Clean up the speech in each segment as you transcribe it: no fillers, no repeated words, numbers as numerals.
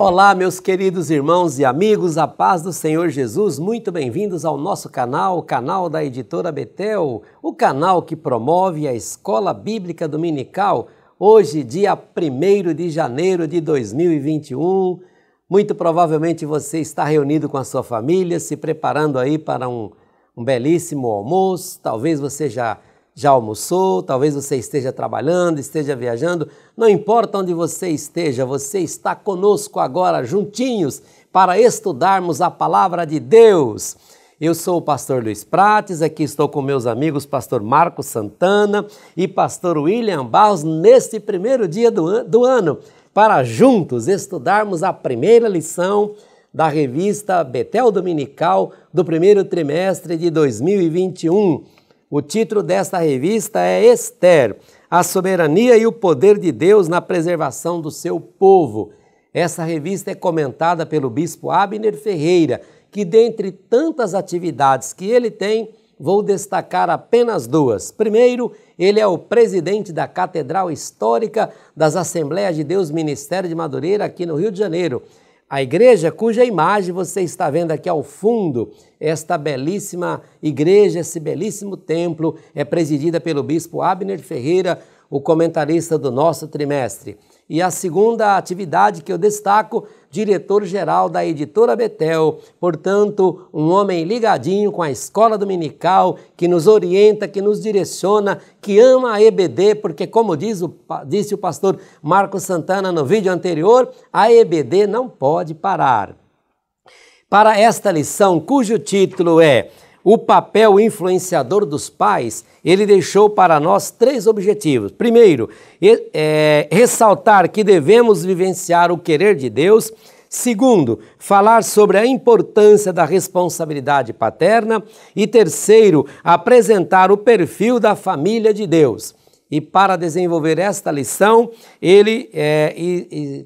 Olá, meus queridos irmãos e amigos, a paz do Senhor Jesus, muito bem-vindos ao nosso canal, o canal da Editora Betel, o canal que promove a Escola Bíblica Dominical, hoje, dia 1º de janeiro de 2021. Muito provavelmente você está reunido com a sua família, se preparando aí para um belíssimo almoço, talvez você já almoçou, talvez você esteja trabalhando, esteja viajando, não importa onde você esteja, você está conosco agora, juntinhos, para estudarmos a Palavra de Deus. Eu sou o pastor Luiz Prates, aqui estou com meus amigos pastor Marcos Santana e pastor William Barros, neste primeiro dia do ano, para juntos estudarmos a primeira lição da revista Betel Dominical do primeiro trimestre de 2021. O título desta revista é Esther, a soberania e o poder de Deus na preservação do seu povo. Essa revista é comentada pelo bispo Abner Ferreira, que dentre tantas atividades que ele tem, vou destacar apenas duas. Primeiro, ele é o presidente da Catedral Histórica das Assembleias de Deus Ministério de Madureira, aqui no Rio de Janeiro. A igreja cuja imagem você está vendo aqui ao fundo, esta belíssima igreja, esse belíssimo templo, é presidida pelo bispo Abner Ferreira, o comentarista do nosso trimestre. E a segunda atividade que eu destaco, diretor-geral da Editora Betel, portanto, um homem ligadinho com a escola dominical, que nos orienta, que nos direciona, que ama a EBD, porque como disse o pastor Marcos Santana no vídeo anterior, a EBD não pode parar. Para esta lição, cujo título é O papel influenciador dos pais, ele deixou para nós 3 objetivos. Primeiro, ressaltar que devemos vivenciar o querer de Deus. Segundo, falar sobre a importância da responsabilidade paterna. E terceiro, apresentar o perfil da família de Deus. E para desenvolver esta lição, ele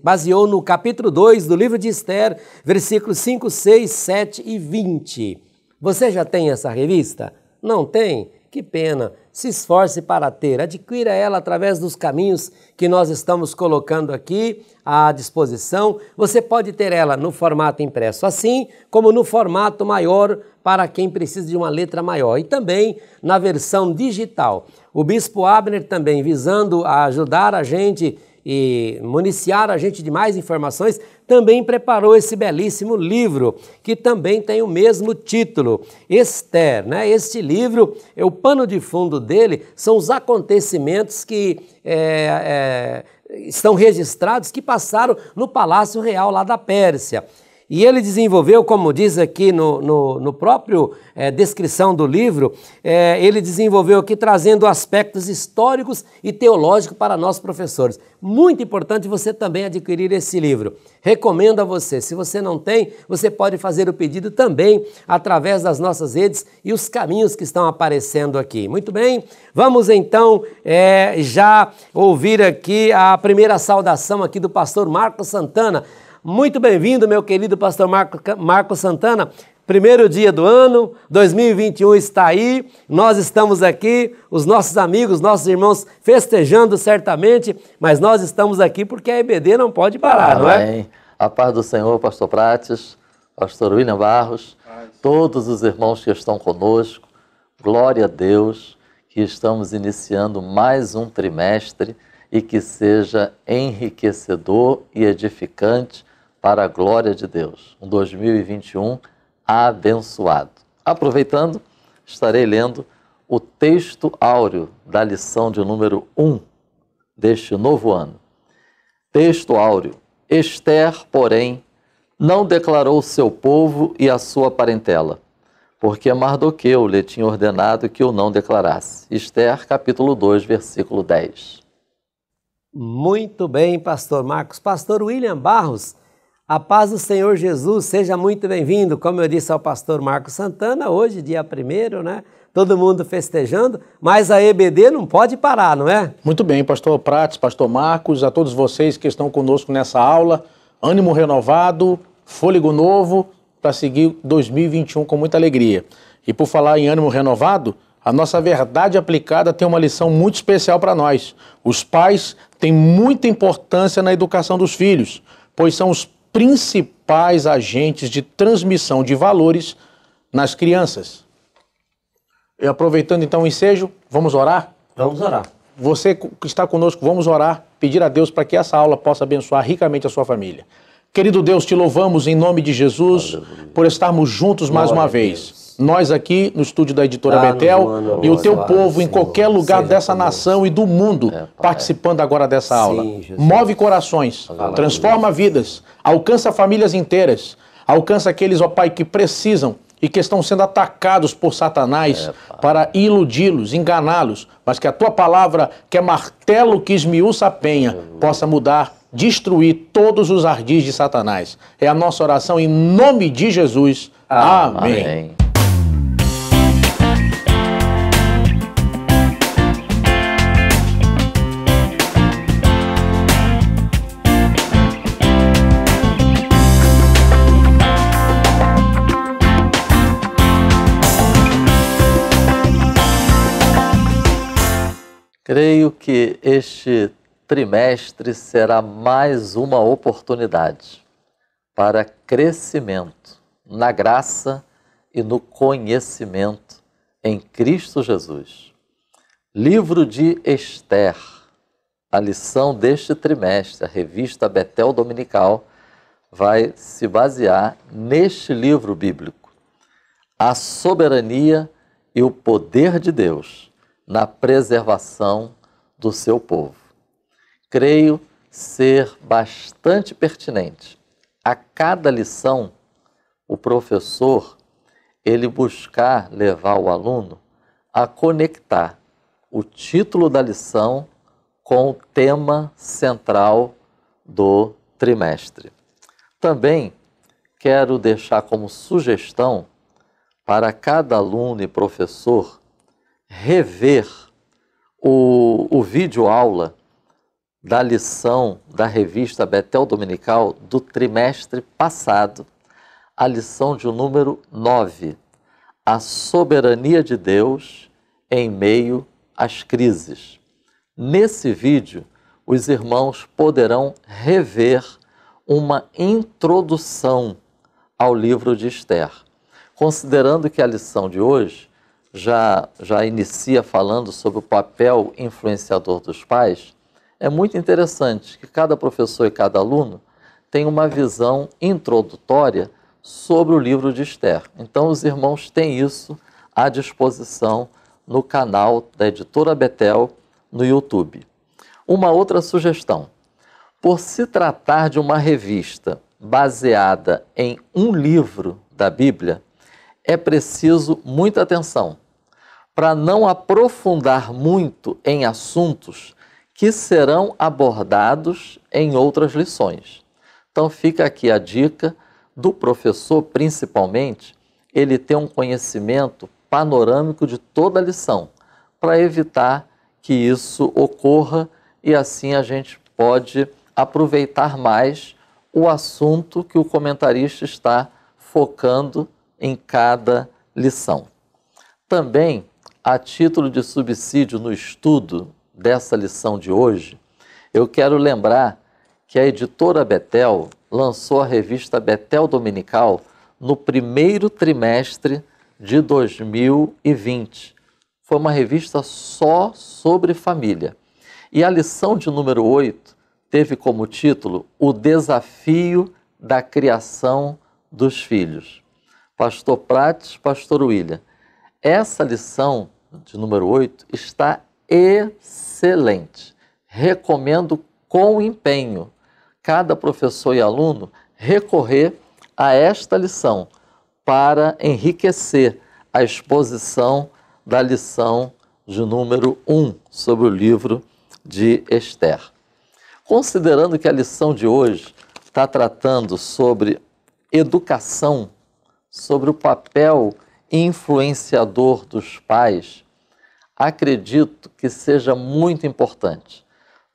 baseou no capítulo 2 do livro de Esther, versículos 5, 6, 7 e 20. Você já tem essa revista? Não tem? Que pena! Se esforce para ter. Adquira ela através dos caminhos que nós estamos colocando aqui à disposição. Você pode ter ela no formato impresso, assim como no formato maior para quem precisa de uma letra maior. E também na versão digital. O bispo Abner também, visando ajudar a gente e municiar a gente de mais informações, também preparou esse belíssimo livro, que também tem o mesmo título, Esther, né? Este livro, o pano de fundo dele são os acontecimentos que estão registrados, que passaram no Palácio Real lá da Pérsia. E ele desenvolveu, como diz aqui no próprio descrição do livro, ele desenvolveu aqui trazendo aspectos históricos e teológicos para nós professores. Muito importante você também adquirir esse livro. Recomendo a você. Se você não tem, você pode fazer o pedido também através das nossas redes e os caminhos que estão aparecendo aqui. Muito bem, vamos então já ouvir aqui a primeira saudação aqui do pastor Marcos Santana. Muito bem-vindo, meu querido pastor Marcos Santana. Primeiro dia do ano, 2021 está aí, nós estamos aqui, os nossos amigos, nossos irmãos festejando certamente, mas nós estamos aqui porque a EBD não pode parar, não é? A paz do Senhor, pastor Prates, pastor William Barros, todos os irmãos que estão conosco, glória a Deus, que estamos iniciando mais um trimestre e que seja enriquecedor e edificante para a glória de Deus. Um 2021 abençoado. Aproveitando, estarei lendo o texto áureo da lição de número 1 deste novo ano. Texto áureo. Esther, porém, não declarou o seu povo e a sua parentela, porque Mardoqueu lhe tinha ordenado que o não declarasse. Esther, capítulo 2, versículo 10. Muito bem, pastor Marcos. Pastor William Barros, a paz do Senhor Jesus, seja muito bem-vindo. Como eu disse ao pastor Marcos Santana, hoje, dia 1º, né? Todo mundo festejando, mas a EBD não pode parar, não é? Muito bem, pastor Prates, pastor Marcos, a todos vocês que estão conosco nessa aula, ânimo renovado, fôlego novo, para seguir 2021 com muita alegria. E por falar em ânimo renovado, a nossa verdade aplicada tem uma lição muito especial para nós. Os pais têm muita importância na educação dos filhos, pois são os principais agentes de transmissão de valores nas crianças. E aproveitando então o ensejo, vamos orar? Vamos orar. Você que está conosco, vamos orar, pedir a Deus para que essa aula possa abençoar ricamente a sua família. Querido Deus, te louvamos em nome de Jesus por estarmos juntos mais uma vez. Nós aqui no estúdio da Editora Betel e o teu povo em qualquer lugar dessa nação e do mundo participando agora dessa aula. Move corações, transforma vidas, alcança famílias inteiras, alcança aqueles, ó Pai, que precisam e que estão sendo atacados por Satanás para iludi-los, enganá-los, mas que a tua palavra, que é martelo que esmiuça a penha, possa mudar, destruir todos os ardis de Satanás. É a nossa oração em nome de Jesus. Amém. Amém. Creio que este trimestre será mais uma oportunidade para crescimento na graça e no conhecimento em Cristo Jesus. Livro de Esther, a lição deste trimestre, a revista Betel Dominical, vai se basear neste livro bíblico. A soberania e o poder de Deus na preservação do seu povo. Creio ser bastante pertinente. A cada lição, o professor, ele buscar levar o aluno a conectar o título da lição com o tema central do trimestre. Também quero deixar como sugestão para cada aluno e professor rever o vídeo aula da lição da revista Betel Dominical do trimestre passado, a lição de número 9, a soberania de Deus em meio às crises. Nesse vídeo, os irmãos poderão rever uma introdução ao livro de Esther, considerando que a lição de hoje já inicia falando sobre o papel influenciador dos pais. É muito interessante que cada professor e cada aluno tem uma visão introdutória sobre o livro de Esther. Então, os irmãos têm isso à disposição no canal da Editora Betel no YouTube. Uma outra sugestão: por se tratar de uma revista baseada em um livro da Bíblia, é preciso muita atenção para não aprofundar muito em assuntos que serão abordados em outras lições. Então fica aqui a dica do professor, principalmente, ele ter um conhecimento panorâmico de toda a lição, para evitar que isso ocorra e assim a gente pode aproveitar mais o assunto que o comentarista está focando em cada lição. Também, a título de subsídio no estudo dessa lição de hoje, eu quero lembrar que a Editora Betel lançou a revista Betel Dominical no primeiro trimestre de 2020. Foi uma revista só sobre família. E a lição de número 8 teve como título O Desafio da Criação dos Filhos. Pastor Prates, Pastor William, essa lição de número 8 está excelente. Recomendo com empenho cada professor e aluno recorrer a esta lição para enriquecer a exposição da lição de número 1 sobre o livro de Esther. Considerando que a lição de hoje está tratando sobre educação, sobre o papel influenciador dos pais, acredito que seja muito importante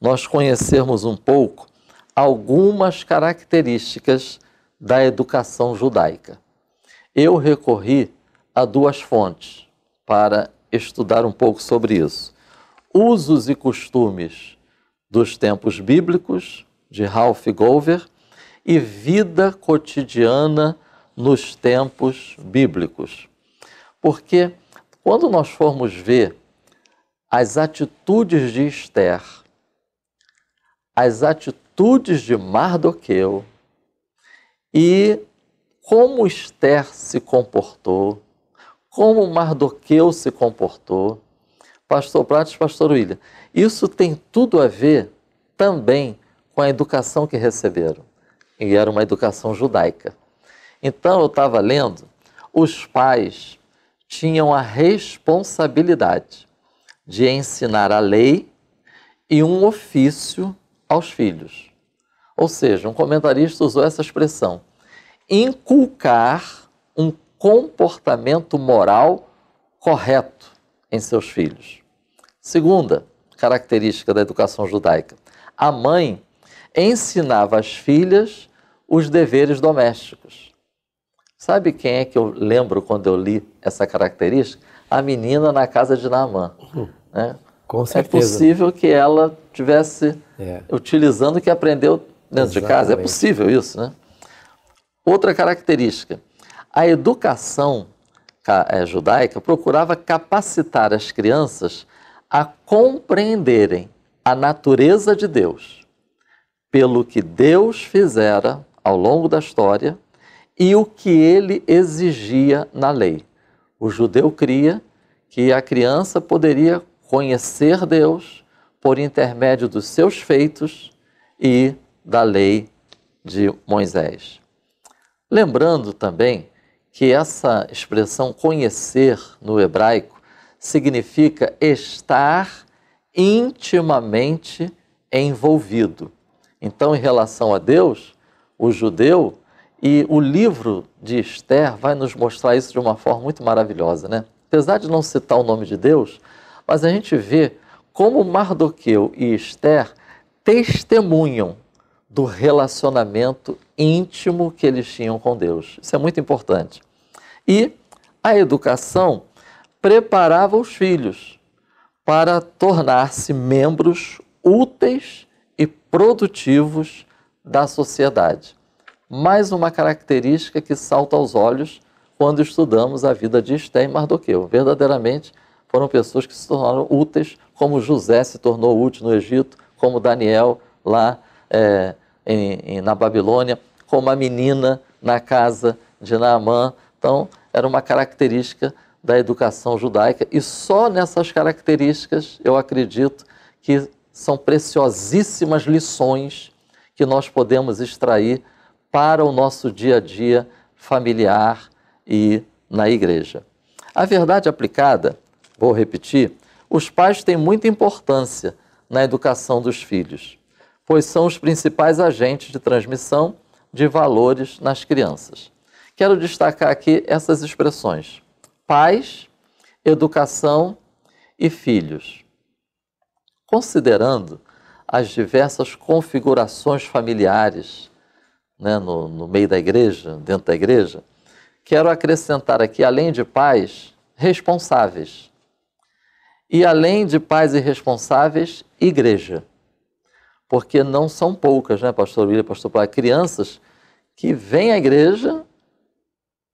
nós conhecermos um pouco algumas características da educação judaica. Eu recorri a duas fontes para estudar um pouco sobre isso. Usos e Costumes dos Tempos Bíblicos, de Ralph Gover, e vida cotidiana nos tempos bíblicos. Porque quando nós formos ver as atitudes de Esther, as atitudes de Mardoqueu e como Esther se comportou, como Mardoqueu se comportou, pastor Prates, pastor William, isso tem tudo a ver também com a educação que receberam. E era uma educação judaica. Então eu estava lendo, os pais tinham a responsabilidade de ensinar a lei e um ofício aos filhos. Ou seja, um comentarista usou essa expressão, inculcar um comportamento moral correto em seus filhos. Segunda característica da educação judaica, a mãe ensinava às filhas os deveres domésticos. Sabe quem é que eu lembro quando eu li essa característica? A menina na casa de Naamã. Né? Com certeza. É possível que ela estivesse utilizando o que aprendeu dentro de casa. É possível isso, né? Outra característica, a educação judaica procurava capacitar as crianças a compreenderem a natureza de Deus, pelo que Deus fizera ao longo da história e o que ele exigia na lei. O judeu cria que a criança poderia conhecer Deus por intermédio dos seus feitos e da lei de Moisés. Lembrando também que essa expressão conhecer no hebraico significa estar intimamente envolvido. Então, em relação a Deus, o judeu, e o livro de Esther vai nos mostrar isso de uma forma muito maravilhosa, né? Apesar de não citar o nome de Deus, mas a gente vê como Mardoqueu e Esther testemunham do relacionamento íntimo que eles tinham com Deus. Isso é muito importante. E a educação preparava os filhos para tornar-se membros úteis e produtivos da sociedade. Mais uma característica que salta aos olhos quando estudamos a vida de Esther e Mardoqueu. Verdadeiramente foram pessoas que se tornaram úteis, como José se tornou útil no Egito, como Daniel lá na Babilônia, como a menina na casa de Naamã. Então, era uma característica da educação judaica e só nessas características eu acredito que são preciosíssimas lições que nós podemos extrair para o nosso dia a dia familiar e na igreja. A verdade aplicada, vou repetir, os pais têm muita importância na educação dos filhos, pois são os principais agentes de transmissão de valores nas crianças. Quero destacar aqui essas expressões: pais, educação e filhos. Considerando as diversas configurações familiares, né, no meio da igreja, dentro da igreja, quero acrescentar aqui, além de pais, responsáveis. E além de pais e responsáveis, igreja. Porque não são poucas, né, pastor William, pastor Paulo, crianças que vêm à igreja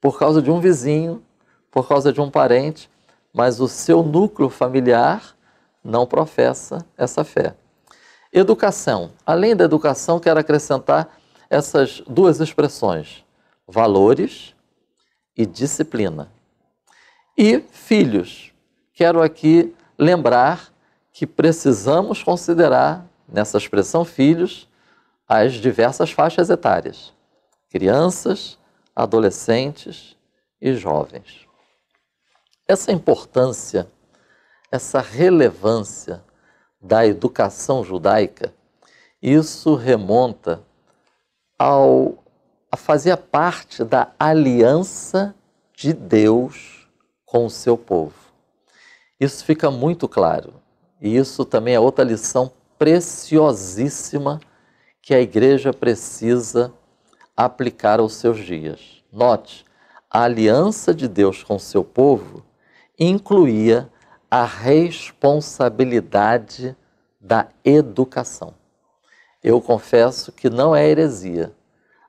por causa de um vizinho, por causa de um parente, mas o seu núcleo familiar não professa essa fé. Educação. Além da educação, quero acrescentar essas duas expressões, valores e disciplina. E filhos. Quero aqui lembrar que precisamos considerar, nessa expressão filhos, as diversas faixas etárias. Crianças, adolescentes e jovens. Essa importância, essa relevância da educação judaica, isso remonta a fazer parte da aliança de Deus com o seu povo. Isso fica muito claro. E isso também é outra lição preciosíssima que a igreja precisa aplicar aos seus dias. Note, a aliança de Deus com o seu povo incluía a responsabilidade da educação. Eu confesso que não é heresia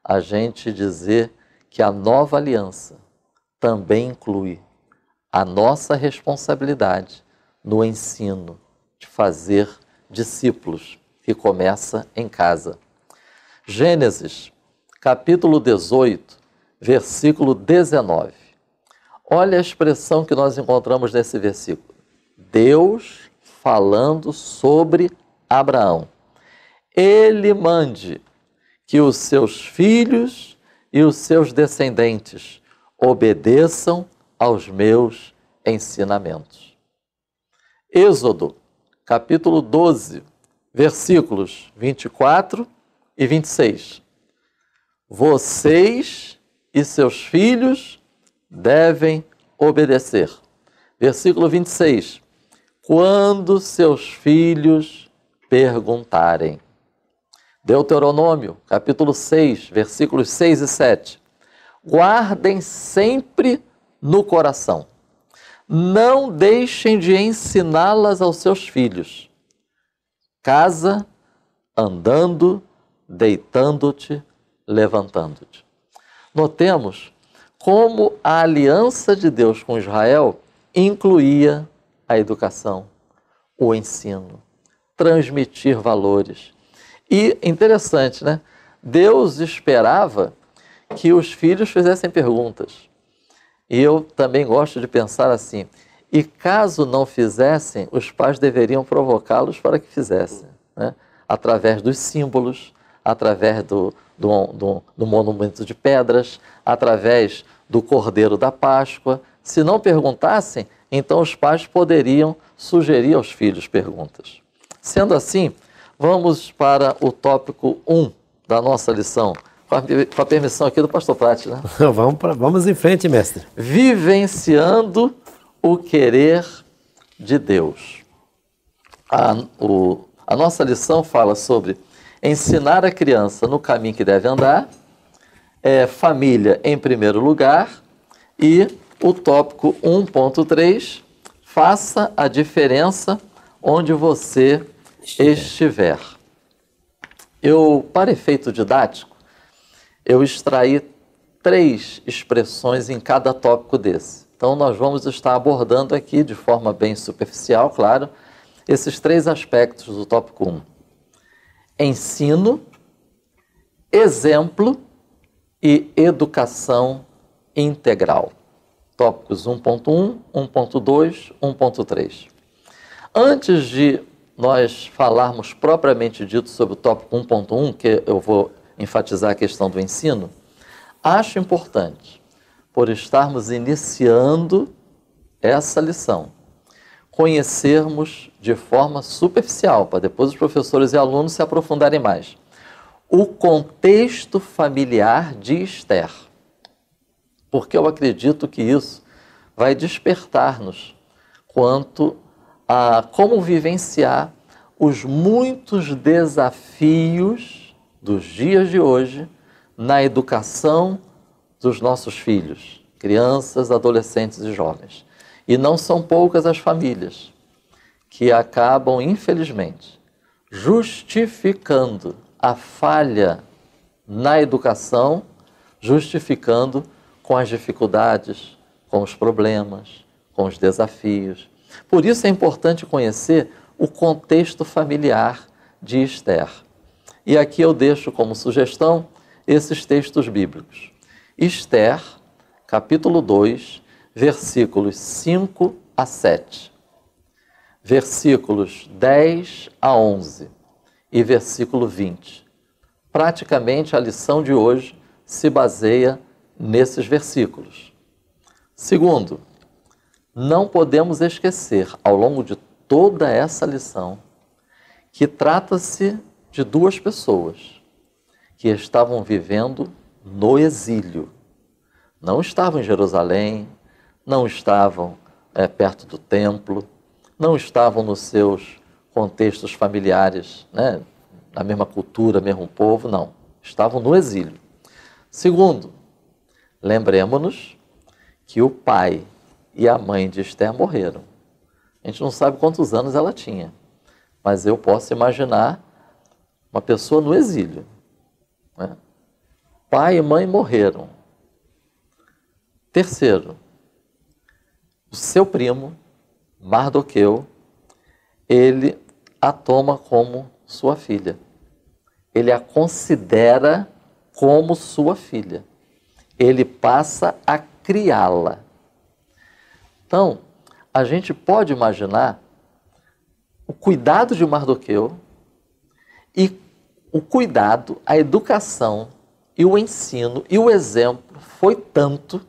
a gente dizer que a nova aliança também inclui a nossa responsabilidade no ensino de fazer discípulos, que começa em casa. Gênesis, capítulo 18, versículo 19. Olha a expressão que nós encontramos nesse versículo. Deus falando sobre Abraão. Ele mande que os seus filhos e os seus descendentes obedeçam aos meus ensinamentos. Êxodo, capítulo 12, versículos 24 e 26. Vocês e seus filhos devem obedecer. Versículo 26. Quando seus filhos perguntarem. Deuteronômio, capítulo 6, versículos 6 e 7. Guardem sempre no coração. Não deixem de ensiná-las aos seus filhos. Casa, andando, deitando-te, levantando-te. Notemos como a aliança de Deus com Israel incluía a educação, o ensino, transmitir valores. E interessante, né? Deus esperava que os filhos fizessem perguntas. E eu também gosto de pensar assim, e caso não fizessem, os pais deveriam provocá-los para que fizessem, né? Através dos símbolos, através do monumento de pedras, através do Cordeiro da Páscoa. Se não perguntassem, então os pais poderiam sugerir aos filhos perguntas. Sendo assim, vamos para o tópico 1 da nossa lição, com a permissão aqui do pastor Prates, né? Vamos em frente, mestre. Vivenciando o querer de Deus. A nossa lição fala sobre ensinar a criança no caminho que deve andar, família em primeiro lugar, e o tópico 1.3, faça a diferença onde você estiver. Para efeito didático, eu extraí 3 expressões em cada tópico desse. Então, nós vamos estar abordando aqui, de forma bem superficial, claro, esses 3 aspectos do tópico 1. Ensino, exemplo e educação integral. Tópicos 1.1, 1.2, 1.3. Antes de nós falarmos propriamente dito sobre o tópico 1.1, que eu vou enfatizar a questão do ensino, acho importante, por estarmos iniciando essa lição, conhecermos de forma superficial, para depois os professores e alunos se aprofundarem mais, o contexto familiar de Esther. Porque eu acredito que isso vai despertar-nos quanto a como vivenciar os muitos desafios dos dias de hoje na educação dos nossos filhos, crianças, adolescentes e jovens. E não são poucas as famílias que acabam, infelizmente, justificando a falha na educação, justificando com as dificuldades, com os problemas, com os desafios. Por isso é importante conhecer o contexto familiar de Esther. E aqui eu deixo como sugestão esses textos bíblicos. Esther, capítulo 2, versículos 5 a 7, versículos 10 a 11 e versículo 20. Praticamente a lição de hoje se baseia nesses versículos. Segundo, não podemos esquecer, ao longo de toda essa lição, que trata-se de 2 pessoas que estavam vivendo no exílio. Não estavam em Jerusalém, não estavam perto do templo, não estavam nos seus contextos familiares, né, na mesma cultura, mesmo povo, não. Estavam no exílio. Segundo, lembremos-nos que o pai e a mãe de Esther morreram. A gente não sabe quantos anos ela tinha, mas eu posso imaginar uma pessoa no exílio, né? pai e mãe morreram. Terceiro, o seu primo, Mardoqueu, ele a toma como sua filha. Ele a considera como sua filha. Ele passa a criá-la. Então, a gente pode imaginar o cuidado de Mardoqueu e o cuidado, a educação e o ensino e o exemplo foi tanto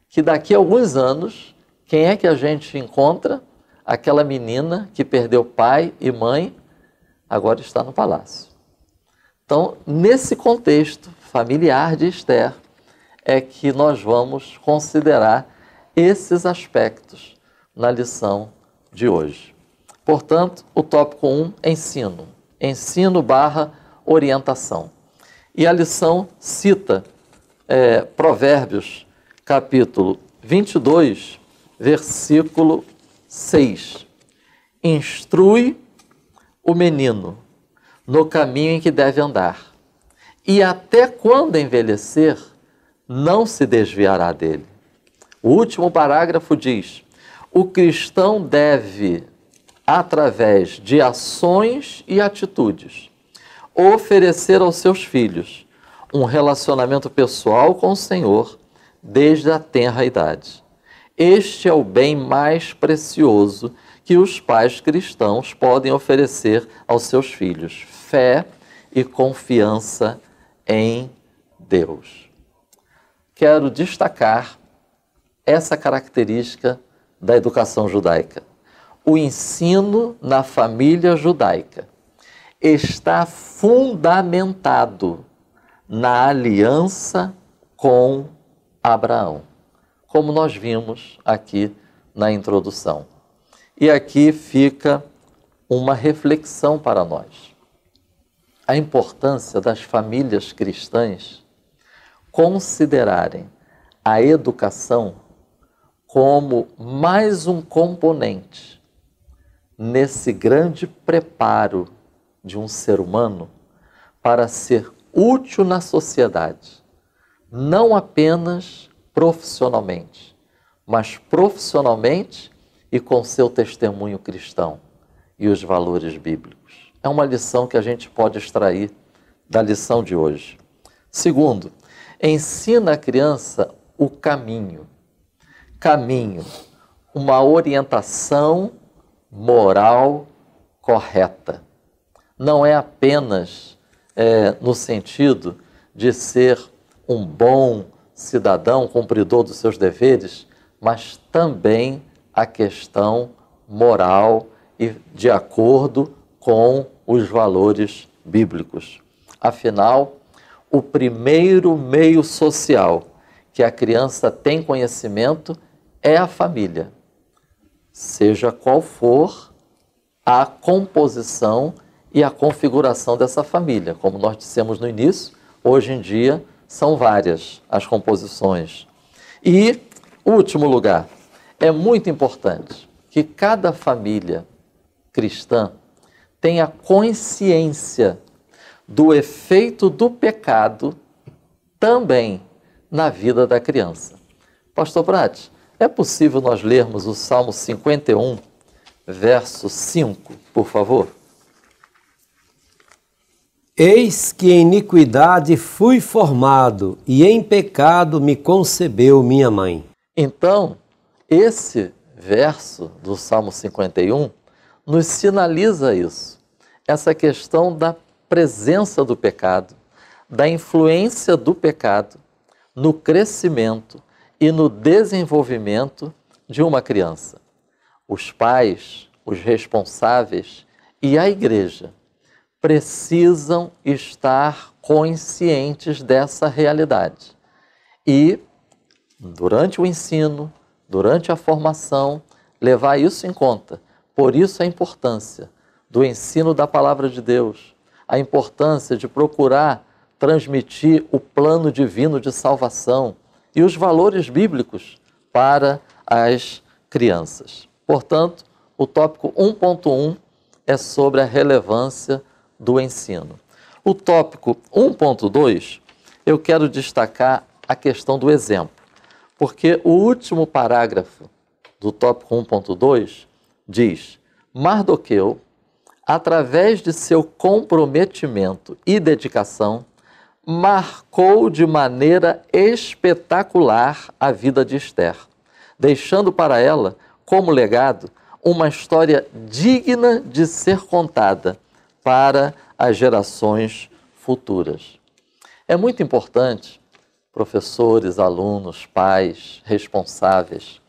que daqui a alguns anos, quem é que a gente encontra? Aquela menina que perdeu pai e mãe, agora está no palácio. Então, nesse contexto familiar de Esther, é que nós vamos considerar esses aspectos na lição de hoje. Portanto, o tópico 1, ensino. Ensino / orientação. E a lição cita Provérbios, capítulo 22, versículo 6. Instrui o menino no caminho em que deve andar, e até quando envelhecer, não se desviará dele. O último parágrafo diz: o cristão deve, através de ações e atitudes, oferecer aos seus filhos um relacionamento pessoal com o Senhor desde a tenra idade. Este é o bem mais precioso que os pais cristãos podem oferecer aos seus filhos: fé e confiança em Deus. Quero destacar essa característica da educação judaica. O ensino na família judaica está fundamentado na aliança com Abraão, como nós vimos aqui na introdução. E aqui fica uma reflexão para nós. A importância das famílias cristãs considerarem a educação como mais um componente nesse grande preparo de um ser humano para ser útil na sociedade, não apenas profissionalmente, mas profissionalmente e com seu testemunho cristão e os valores bíblicos. É uma lição que a gente pode extrair da lição de hoje. Segundo, ensina a criança o caminho. Caminho, uma orientação moral correta. Não é apenas no sentido de ser um bom cidadão, cumpridor dos seus deveres, mas também a questão moral e de acordo com os valores bíblicos. Afinal, o primeiro meio social que a criança tem conhecimento é a família, seja qual for a composição e a configuração dessa família. Como nós dissemos no início, hoje em dia são várias as composições. E, último lugar, é muito importante que cada família cristã tenha consciência do efeito do pecado também na vida da criança. Pastor Prates, é possível nós lermos o Salmo 51, verso 5, por favor? Eis que em iniquidade fui formado, e em pecado me concebeu minha mãe. Então, esse verso do Salmo 51 nos sinaliza isso, essa questão da presença do pecado, da influência do pecado no crescimento e no desenvolvimento de uma criança. Os pais, os responsáveis e a igreja precisam estar conscientes dessa realidade. E, durante o ensino, durante a formação, levar isso em conta. Por isso a importância do ensino da palavra de Deus, a importância de procurar transmitir o plano divino de salvação e os valores bíblicos para as crianças. Portanto, o tópico 1.1 é sobre a relevância do ensino. O tópico 1.2 eu quero destacar a questão do exemplo, porque o último parágrafo do tópico 1.2 diz: Mardoqueu, através de seu comprometimento e dedicação, marcou de maneira espetacular a vida de Ester, deixando para ela, como legado, uma história digna de ser contada para as gerações futuras. É muito importante, professores, alunos, pais, responsáveis,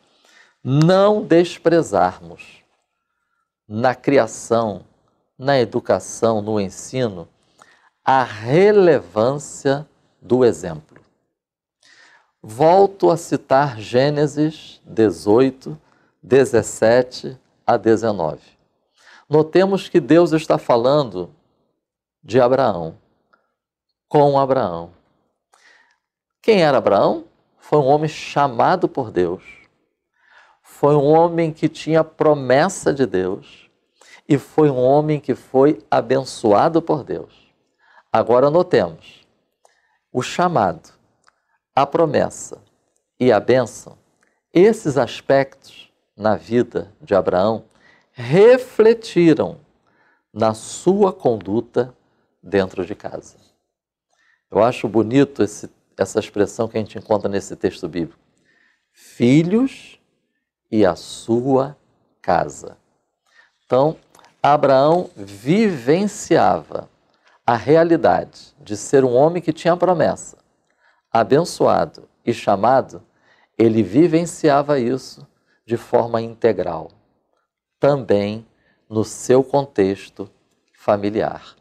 não desprezarmos na criação, na educação, no ensino, a relevância do exemplo. Volto a citar Gênesis 18, 17 a 19. Notemos que Deus está falando de Abraão, com Abraão. Quem era Abraão? Foi um homem chamado por Deus. Foi um homem que tinha promessa de Deus. E foi um homem que foi abençoado por Deus. Agora notemos, o chamado, a promessa e a bênção, esses aspectos na vida de Abraão refletiram na sua conduta dentro de casa. Eu acho bonito essa expressão que a gente encontra nesse texto bíblico. Filhos e a sua casa. Então, Abraão vivenciava a realidade de ser um homem que tinha promessa, abençoado e chamado. Ele vivenciava isso de forma integral, também no seu contexto familiar.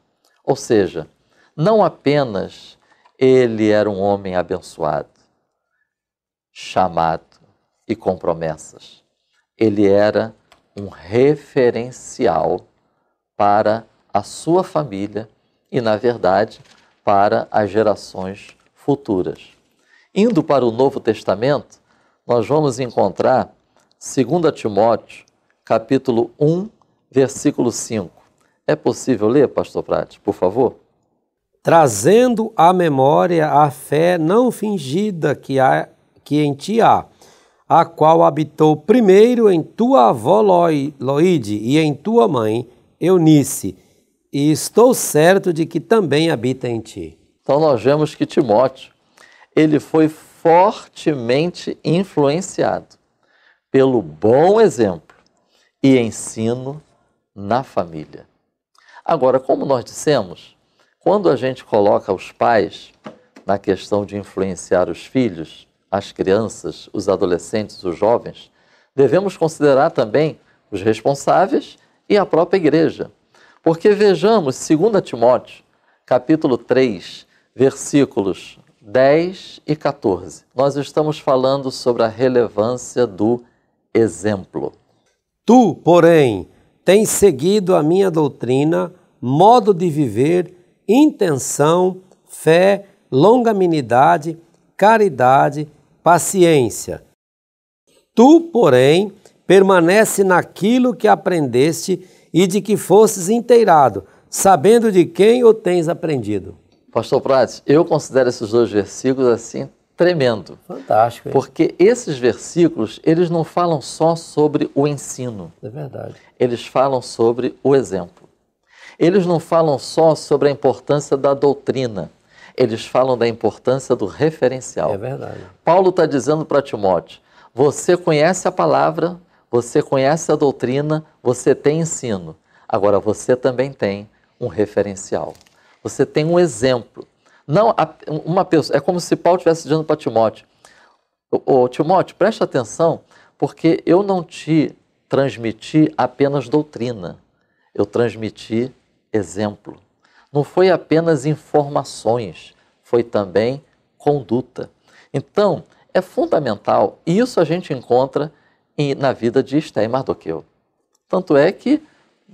Ou seja, não apenas ele era um homem abençoado, chamado e com promessas, ele era um referencial para a sua família e, na verdade, para as gerações futuras. Indo para o Novo Testamento, nós vamos encontrar 2 Timóteo, capítulo 1, versículo 5. É possível ler, pastor Prates, por favor? Trazendo à memória a fé não fingida que em ti há, a qual habitou primeiro em tua avó Loide e em tua mãe Eunice, e estou certo de que também habita em ti. Então nós vemos que Timóteo, ele foi fortemente influenciado pelo bom exemplo e ensino na família. Agora, como nós dissemos, quando a gente coloca os pais na questão de influenciar os filhos, as crianças, os adolescentes, os jovens, devemos considerar também os responsáveis e a própria igreja. Porque vejamos 2 Timóteo, capítulo 3, versículos 10 e 14. Nós estamos falando sobre a relevância do exemplo. Tu, porém, tens seguido a minha doutrina, modo de viver, intenção, fé, longanimidade, caridade, paciência. Tu, porém, permanece naquilo que aprendeste e de que fostes inteirado, sabendo de quem o tens aprendido. Pastor Prates, eu considero esses dois versículos assim tremendo. Fantástico. Hein? Porque esses versículos, eles não falam só sobre o ensino. É verdade. Eles falam sobre o exemplo. Eles não falam só sobre a importância da doutrina. Eles falam da importância do referencial. É verdade. Paulo está dizendo para Timóteo, você conhece a palavra, você conhece a doutrina, você tem ensino. Agora você também tem um referencial. Você tem um exemplo. Não uma pessoa, é como se Paulo estivesse dizendo para Timóteo, Timóteo, preste atenção, porque eu não te transmiti apenas doutrina, eu transmiti exemplo. Não foi apenas informações, foi também conduta. Então, é fundamental, e isso a gente encontra na vida de Ester e Mardoqueu. Tanto é que,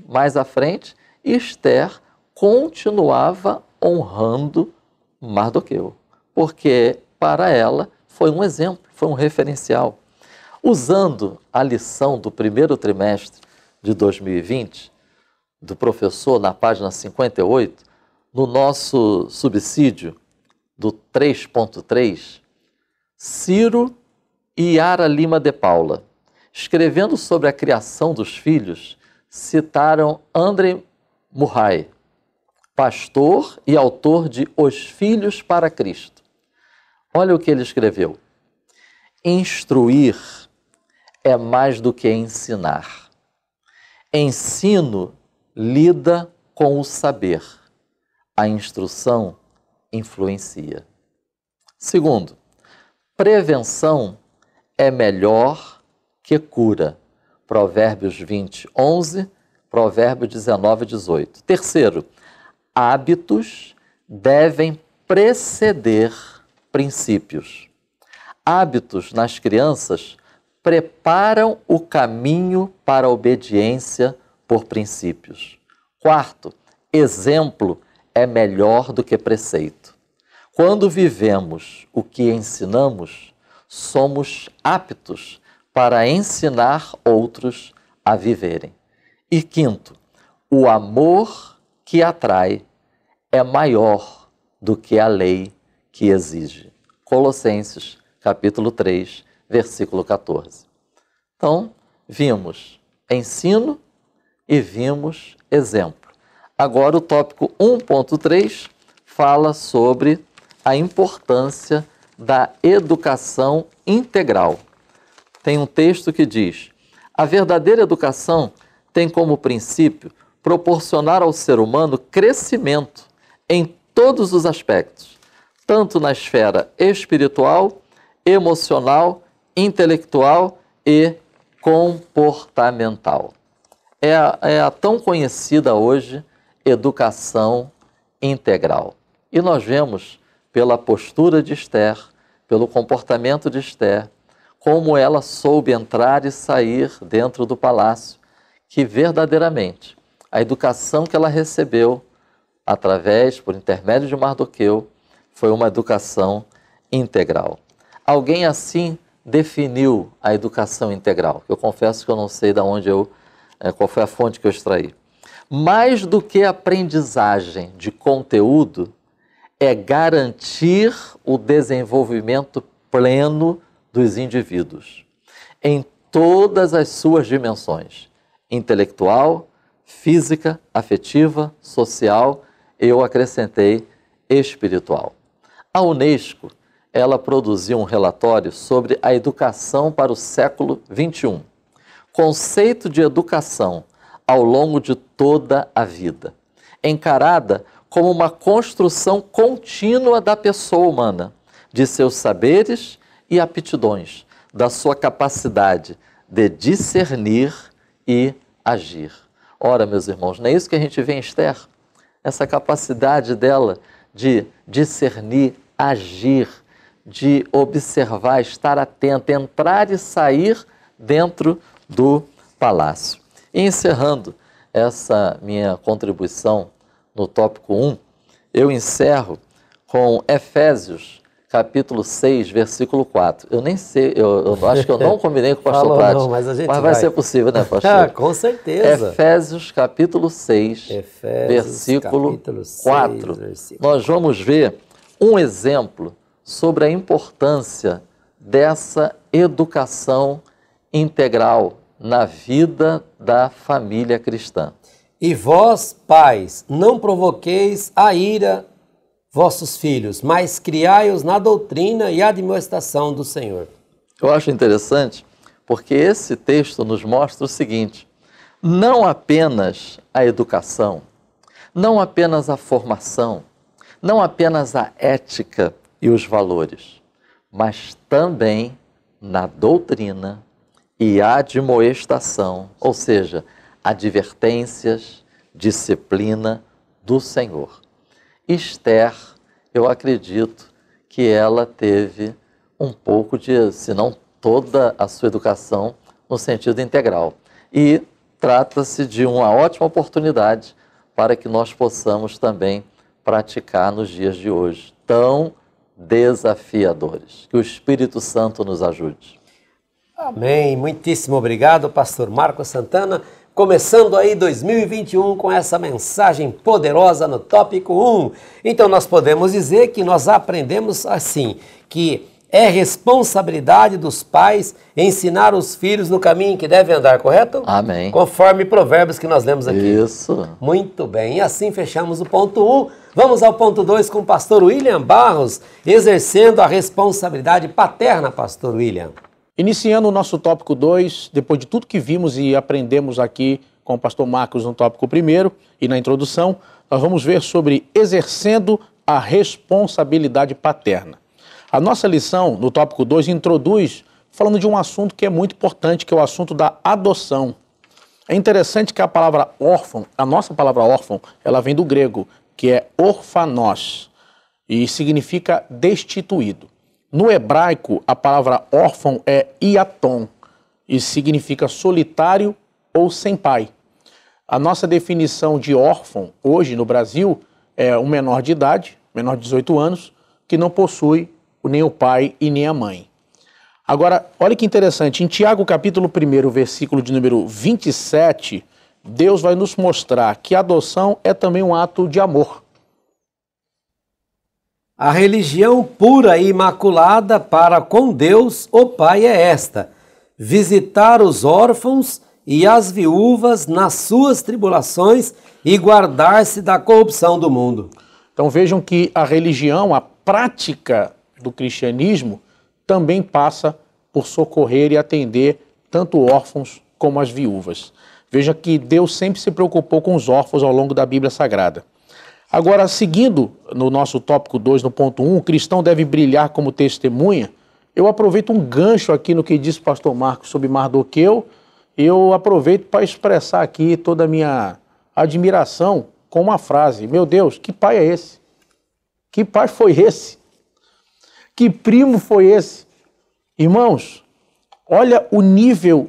mais à frente, Ester continuava honrando Mardoqueu, porque para ela foi um exemplo, foi um referencial. Usando a lição do primeiro trimestre de 2020, do professor, na página 58, no nosso subsídio do 3.3, Ciro e Yara Lima de Paula, escrevendo sobre a criação dos filhos, citaram André Murray, pastor e autor de Os Filhos para Cristo. Olha o que ele escreveu. Instruir é mais do que ensinar. Ensino lida com o saber. A instrução influencia. Segundo, prevenção é melhor que cura. Provérbios 20, 11, Provérbios 19, 18. Terceiro, hábitos devem preceder princípios. Hábitos nas crianças preparam o caminho para a obediência por princípios. Quarto, exemplo é melhor do que preceito. Quando vivemos o que ensinamos, somos aptos para ensinar outros a viverem. E quinto, o amor que atrai é maior do que a lei que exige. Colossenses, capítulo 3, versículo 14. Então, vimos ensino e vimos exemplo. Agora o tópico 1.3 fala sobre a importância da educação integral. Tem um texto que diz: a verdadeira educação tem como princípio proporcionar ao ser humano crescimento em todos os aspectos, tanto na esfera espiritual, emocional, intelectual e comportamental. É a tão conhecida hoje educação integral. E nós vemos pela postura de Esther, pelo comportamento de Esther, como ela soube entrar e sair dentro do palácio, que verdadeiramente a educação que ela recebeu por intermédio de Mardoqueu, foi uma educação integral. Alguém assim definiu a educação integral. Eu confesso que eu não sei qual foi a fonte que eu extraí. Mais do que aprendizagem de conteúdo, é garantir o desenvolvimento pleno dos indivíduos, em todas as suas dimensões, intelectual, física, afetiva, social, eu acrescentei espiritual. A Unesco, ela produziu um relatório sobre a educação para o século XXI. Conceito de educação ao longo de toda a vida, encarada como uma construção contínua da pessoa humana, de seus saberes e aptidões, da sua capacidade de discernir e agir. Ora, meus irmãos, não é isso que a gente vê em Esther? Essa capacidade dela de discernir, agir, de observar, estar atenta, entrar e sair dentro do palácio. E encerrando essa minha contribuição no tópico 1, eu encerro com Efésios, capítulo 6, versículo 4. Eu nem sei, eu acho que eu não combinei com o pastor Prates, mas vai ser possível, né, pastor? Com certeza. Efésios, capítulo 6, versículo 4. Nós vamos ver um exemplo sobre a importância dessa educação integral na vida da família cristã. E vós, pais, não provoqueis a ira vossos filhos, mas criai-os na doutrina e admoestação do Senhor. Eu acho interessante porque esse texto nos mostra o seguinte: não apenas a educação, não apenas a formação, não apenas a ética e os valores, mas também na doutrina e admoestação, ou seja, advertências, disciplina do Senhor. Esther, eu acredito que ela teve um pouco de, se não toda a sua educação no sentido integral. E trata-se de uma ótima oportunidade para que nós possamos também praticar nos dias de hoje, tão desafiadores. Que o Espírito Santo nos ajude. Amém. Muitíssimo obrigado, pastor Marcos Santana, Começando aí 2021 com essa mensagem poderosa no tópico 1. Então nós podemos dizer que nós aprendemos assim, que é responsabilidade dos pais ensinar os filhos no caminho que devem andar, correto? Amém. Conforme provérbios que nós lemos aqui. Isso. Muito bem, e assim fechamos o ponto 1. Vamos ao ponto 2 com o pastor William Barros, exercendo a responsabilidade paterna, pastor William. Iniciando o nosso tópico 2, depois de tudo que vimos e aprendemos aqui com o pastor Marcos no tópico 1 e na introdução, nós vamos ver sobre exercendo a responsabilidade paterna. A nossa lição no tópico 2 introduz falando de um assunto que é muito importante, que é o assunto da adoção. É interessante que a palavra órfão, a nossa palavra órfão, ela vem do grego, que é orfanós, e significa destituído. No hebraico, a palavra órfão é iaton, e significa solitário ou sem pai. A nossa definição de órfão, hoje no Brasil, é um menor de idade, menor de 18 anos, que não possui nem o pai e nem a mãe. Agora, olha que interessante, em Tiago capítulo 1, versículo de número 27, Deus vai nos mostrar que a adoção é também um ato de amor. A religião pura e imaculada para com Deus, o Pai, é esta: visitar os órfãos e as viúvas nas suas tribulações e guardar-se da corrupção do mundo. Então vejam que a religião, a prática do cristianismo, também passa por socorrer e atender tanto órfãos como as viúvas. Veja que Deus sempre se preocupou com os órfãos ao longo da Bíblia Sagrada. Agora, seguindo no nosso tópico 2, no ponto 1, o cristão deve brilhar como testemunha. Eu aproveito um gancho aqui no que disse o pastor Marcos sobre Mardoqueu. Eu aproveito para expressar aqui toda a minha admiração com uma frase. Meu Deus, que pai é esse? Que pai foi esse? Que primo foi esse? Irmãos, olha o nível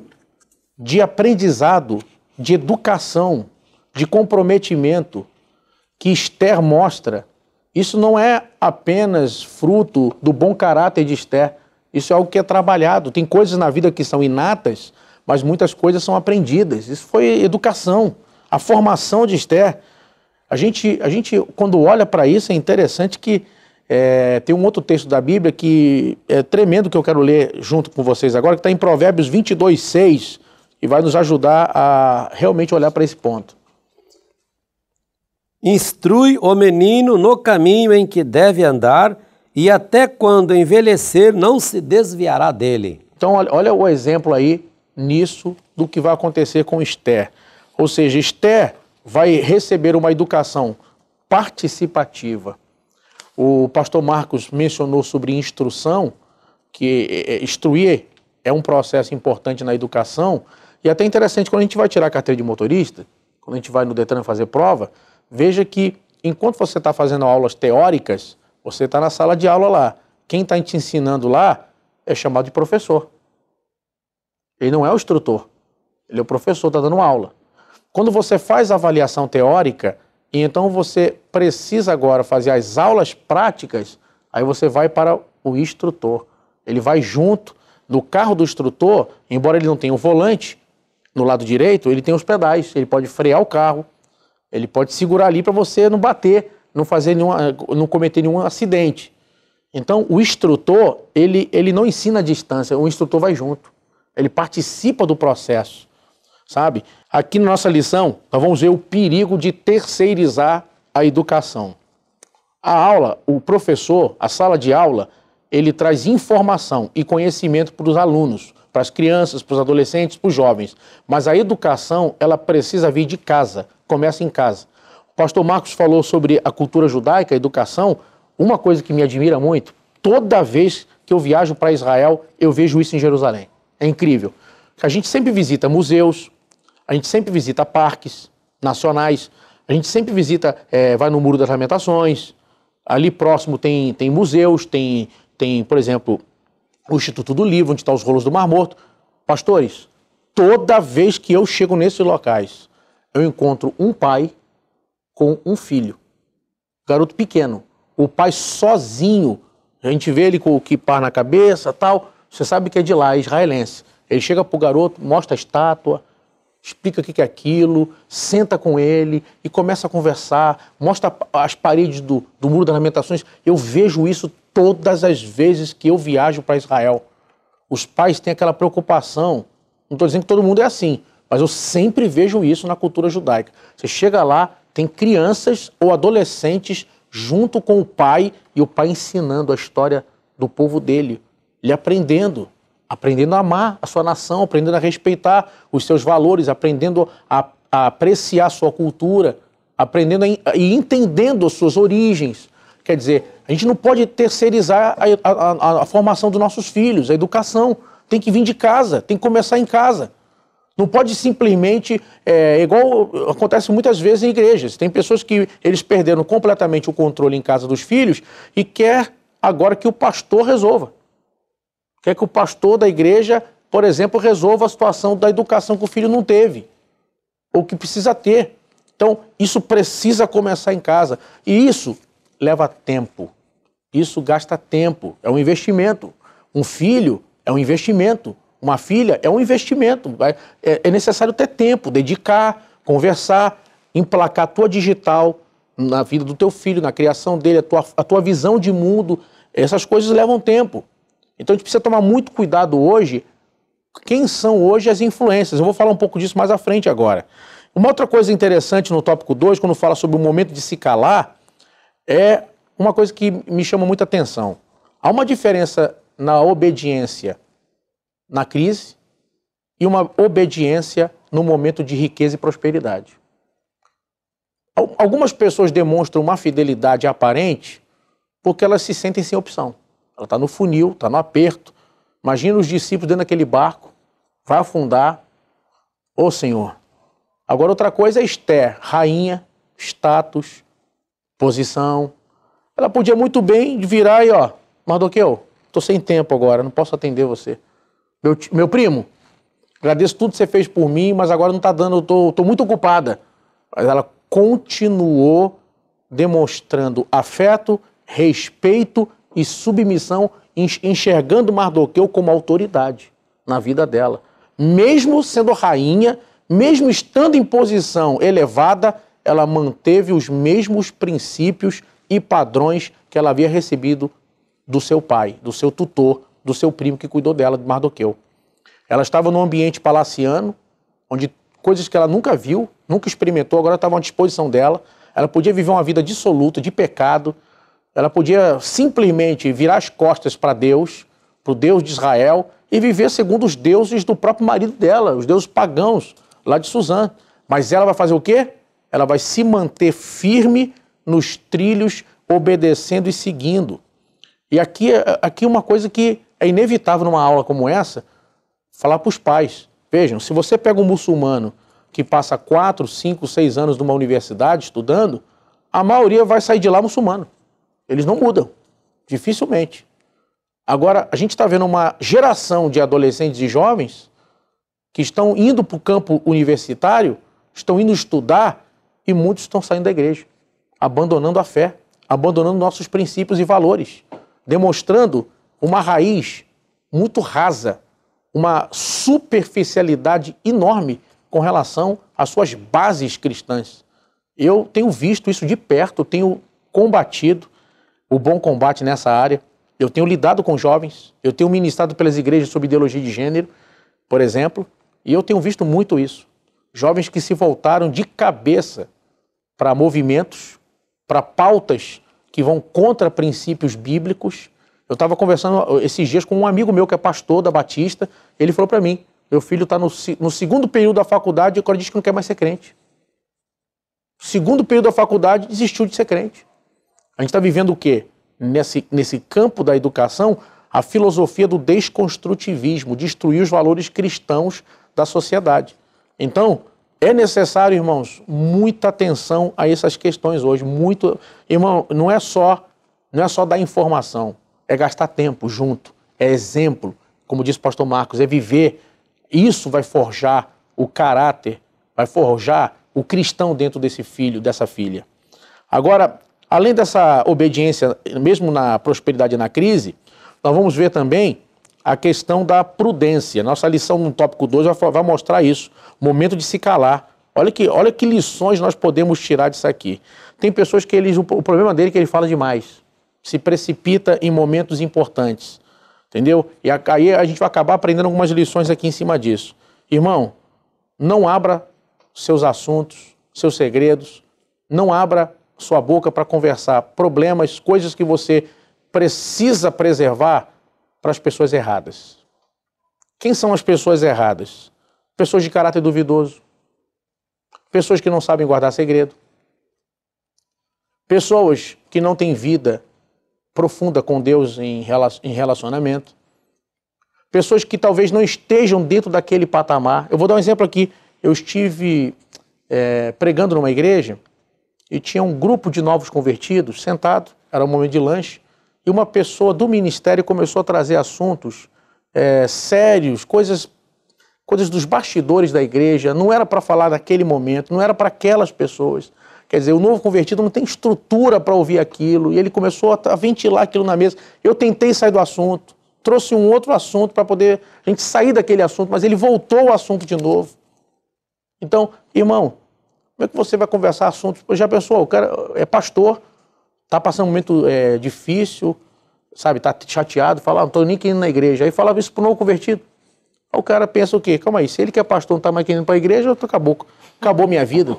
de aprendizado, de educação, de comprometimento que Esther mostra. Isso não é apenas fruto do bom caráter de Esther, isso é algo que é trabalhado. Tem coisas na vida que são inatas, mas muitas coisas são aprendidas. Isso foi educação, a formação de Esther. A gente quando olha para isso, é interessante que tem um outro texto da Bíblia que é tremendo, que eu quero ler junto com vocês agora, que está em Provérbios 22, 6, e vai nos ajudar a realmente olhar para esse ponto. Instrui o menino no caminho em que deve andar, e até quando envelhecer não se desviará dele. Então olha o exemplo aí nisso do que vai acontecer com Esther. Ou seja, Esther vai receber uma educação participativa. O pastor Marcos mencionou sobre instrução, que instruir é um processo importante na educação, e até interessante, quando a gente vai tirar a carteira de motorista, quando a gente vai no Detran fazer prova, veja que enquanto você está fazendo aulas teóricas, você está na sala de aula lá. Quem está te ensinando lá é chamado de professor. Ele não é o instrutor, ele é o professor, está dando aula. Quando você faz a avaliação teórica, e então você precisa agora fazer as aulas práticas, aí você vai para o instrutor. Ele vai junto no carro do instrutor, embora ele não tenha o volante no lado direito, ele tem os pedais, ele pode frear o carro, ele pode segurar ali para você não bater, não cometer nenhum acidente. Então, o instrutor, ele não ensina à distância, o instrutor vai junto. Ele participa do processo, sabe? Aqui na nossa lição, nós vamos ver o perigo de terceirizar a educação. A aula, o professor, a sala de aula, ele traz informação e conhecimento para os alunos, para as crianças, para os adolescentes, para os jovens. Mas a educação, ela precisa vir de casa, começa em casa. O pastor Marcos falou sobre a cultura judaica, a educação. Uma coisa que me admira muito, toda vez que eu viajo para Israel, eu vejo isso em Jerusalém. É incrível. A gente sempre visita museus, a gente sempre visita parques nacionais, a gente sempre visita, vai no Muro das Lamentações, ali próximo tem museus, tem, por exemplo, o Instituto do Livro, onde estão os rolos do Mar Morto. Pastores, toda vez que eu chego nesses locais, eu encontro um pai com um filho, garoto pequeno, o pai sozinho, a gente vê ele com o quipar na cabeça, tal, você sabe que é de lá, é israelense. Ele chega pro garoto, mostra a estátua, explica o que é aquilo, senta com ele e começa a conversar, mostra as paredes do Muro das Lamentações. Eu vejo isso todas as vezes que eu viajo para Israel. Os pais têm aquela preocupação, não estou dizendo que todo mundo é assim, mas eu sempre vejo isso na cultura judaica. Você chega lá, tem crianças ou adolescentes junto com o pai e o pai ensinando a história do povo dele, ele aprendendo a amar a sua nação, aprendendo a respeitar os seus valores, aprendendo a apreciar a sua cultura, aprendendo e entendendo as suas origens. Quer dizer, a gente não pode terceirizar a formação dos nossos filhos, a educação. Tem que vir de casa, tem que começar em casa. Não pode simplesmente, igual acontece muitas vezes em igrejas. Tem pessoas que eles perderam completamente o controle em casa dos filhos e quer agora que o pastor resolva. Quer que o pastor da igreja, por exemplo, resolva a situação da educação que o filho não teve, ou que precisa ter. Então, isso precisa começar em casa. E isso leva tempo. Isso gasta tempo. É um investimento. Um filho é um investimento. Uma filha é um investimento. É necessário ter tempo, dedicar, conversar, emplacar a tua digital na vida do teu filho, na criação dele, a tua visão de mundo. Essas coisas levam tempo. Então a gente precisa tomar muito cuidado hoje. Quem são hoje as influências? Eu vou falar um pouco disso mais à frente agora. Uma outra coisa interessante no tópico 2, quando fala sobre o momento de se calar, é uma coisa que me chama muita atenção. Há uma diferença na obediência na crise e uma obediência no momento de riqueza e prosperidade. Algumas pessoas demonstram uma fidelidade aparente porque elas se sentem sem opção. Ela está no funil, está no aperto. Imagina os discípulos dentro daquele barco, vai afundar. Ô Senhor. Agora outra coisa é Esther, rainha, status, posição. Ela podia muito bem virar e, Mardoqueu, estou sem tempo agora, não posso atender você. Meu primo, agradeço tudo que você fez por mim, mas agora não está dando, estou muito ocupada. Mas ela continuou demonstrando afeto, respeito e submissão, enxergando Mardoqueu como autoridade na vida dela. Mesmo sendo rainha, mesmo estando em posição elevada, ela manteve os mesmos princípios e padrões que ela havia recebido do seu pai, do seu tutor, do seu primo que cuidou dela, de Mardoqueu. Ela estava num ambiente palaciano, onde coisas que ela nunca viu, nunca experimentou, agora estavam à disposição dela. Ela podia viver uma vida dissoluta, de pecado. Ela podia simplesmente virar as costas para Deus, para o Deus de Israel, e viver segundo os deuses do próprio marido dela, os deuses pagãos, lá de Suzã. Mas ela vai fazer o quê? Ela vai se manter firme nos trilhos, obedecendo e seguindo. E aqui uma coisa que é inevitável numa aula como essa, falar para os pais. Vejam, se você pega um muçulmano que passa 4, 5, 6 anos numa universidade estudando, a maioria vai sair de lá muçulmano. Eles não mudam, dificilmente. Agora, a gente está vendo uma geração de adolescentes e jovens que estão indo para o campo universitário, estão indo estudar e muitos estão saindo da igreja, abandonando a fé, abandonando nossos princípios e valores, demonstrando uma raiz muito rasa, uma superficialidade enorme com relação às suas bases cristãs. Eu tenho visto isso de perto, eu tenho combatido o bom combate nessa área, eu tenho lidado com jovens, eu tenho ministrado pelas igrejas sobre ideologia de gênero, por exemplo, e eu tenho visto muito isso. Jovens que se voltaram de cabeça para movimentos, para pautas que vão contra princípios bíblicos. Eu estava conversando esses dias com um amigo meu que é pastor da Batista, ele falou para mim, meu filho está no segundo período da faculdade e agora diz que não quer mais ser crente. Segundo período da faculdade, desistiu de ser crente. A gente está vivendo o quê? Nesse campo da educação, a filosofia do desconstrutivismo, destruir os valores cristãos da sociedade. Então, é necessário, irmãos, muita atenção a essas questões hoje. Irmão, não é só dar informação, é gastar tempo junto, é exemplo, como disse o pastor Marcos, é viver. Isso vai forjar o caráter, vai forjar o cristão dentro desse filho, dessa filha. Agora, além dessa obediência, mesmo na prosperidade e na crise, nós vamos ver também a questão da prudência. Nossa lição no tópico 2 vai mostrar isso. Momento de se calar. Olha que lições nós podemos tirar disso aqui. Tem pessoas que o problema dele é que ele fala demais. Se precipita em momentos importantes. Entendeu? E aí a gente vai acabar aprendendo algumas lições aqui em cima disso. Irmão, não abra seus assuntos, seus segredos. Não abra sua boca para conversar problemas, coisas que você precisa preservar para as pessoas erradas. Quem são as pessoas erradas? Pessoas de caráter duvidoso. Pessoas que não sabem guardar segredo. Pessoas que não têm vida profunda com Deus em relacionamento. Pessoas que talvez não estejam dentro daquele patamar. Eu vou dar um exemplo aqui. Eu estive pregando numa igreja e tinha um grupo de novos convertidos sentado, era um momento de lanche, e uma pessoa do ministério começou a trazer assuntos sérios, coisas dos bastidores da igreja, não era para falar naquele momento, não era para aquelas pessoas. Quer dizer, o novo convertido não tem estrutura para ouvir aquilo, e ele começou a ventilar aquilo na mesa. Eu tentei sair do assunto, trouxe um outro assunto para poder a gente sair daquele assunto, mas ele voltou ao assunto de novo. Então, irmão, como é que você vai conversar assuntos? Já pensou, o cara é pastor, está passando um momento difícil, sabe, está chateado, fala, não estou nem indo na igreja. Aí falava isso para o novo convertido. Aí o cara pensa o quê? Calma aí, se ele que é pastor não está mais querendo ir para a igreja, acabou minha vida.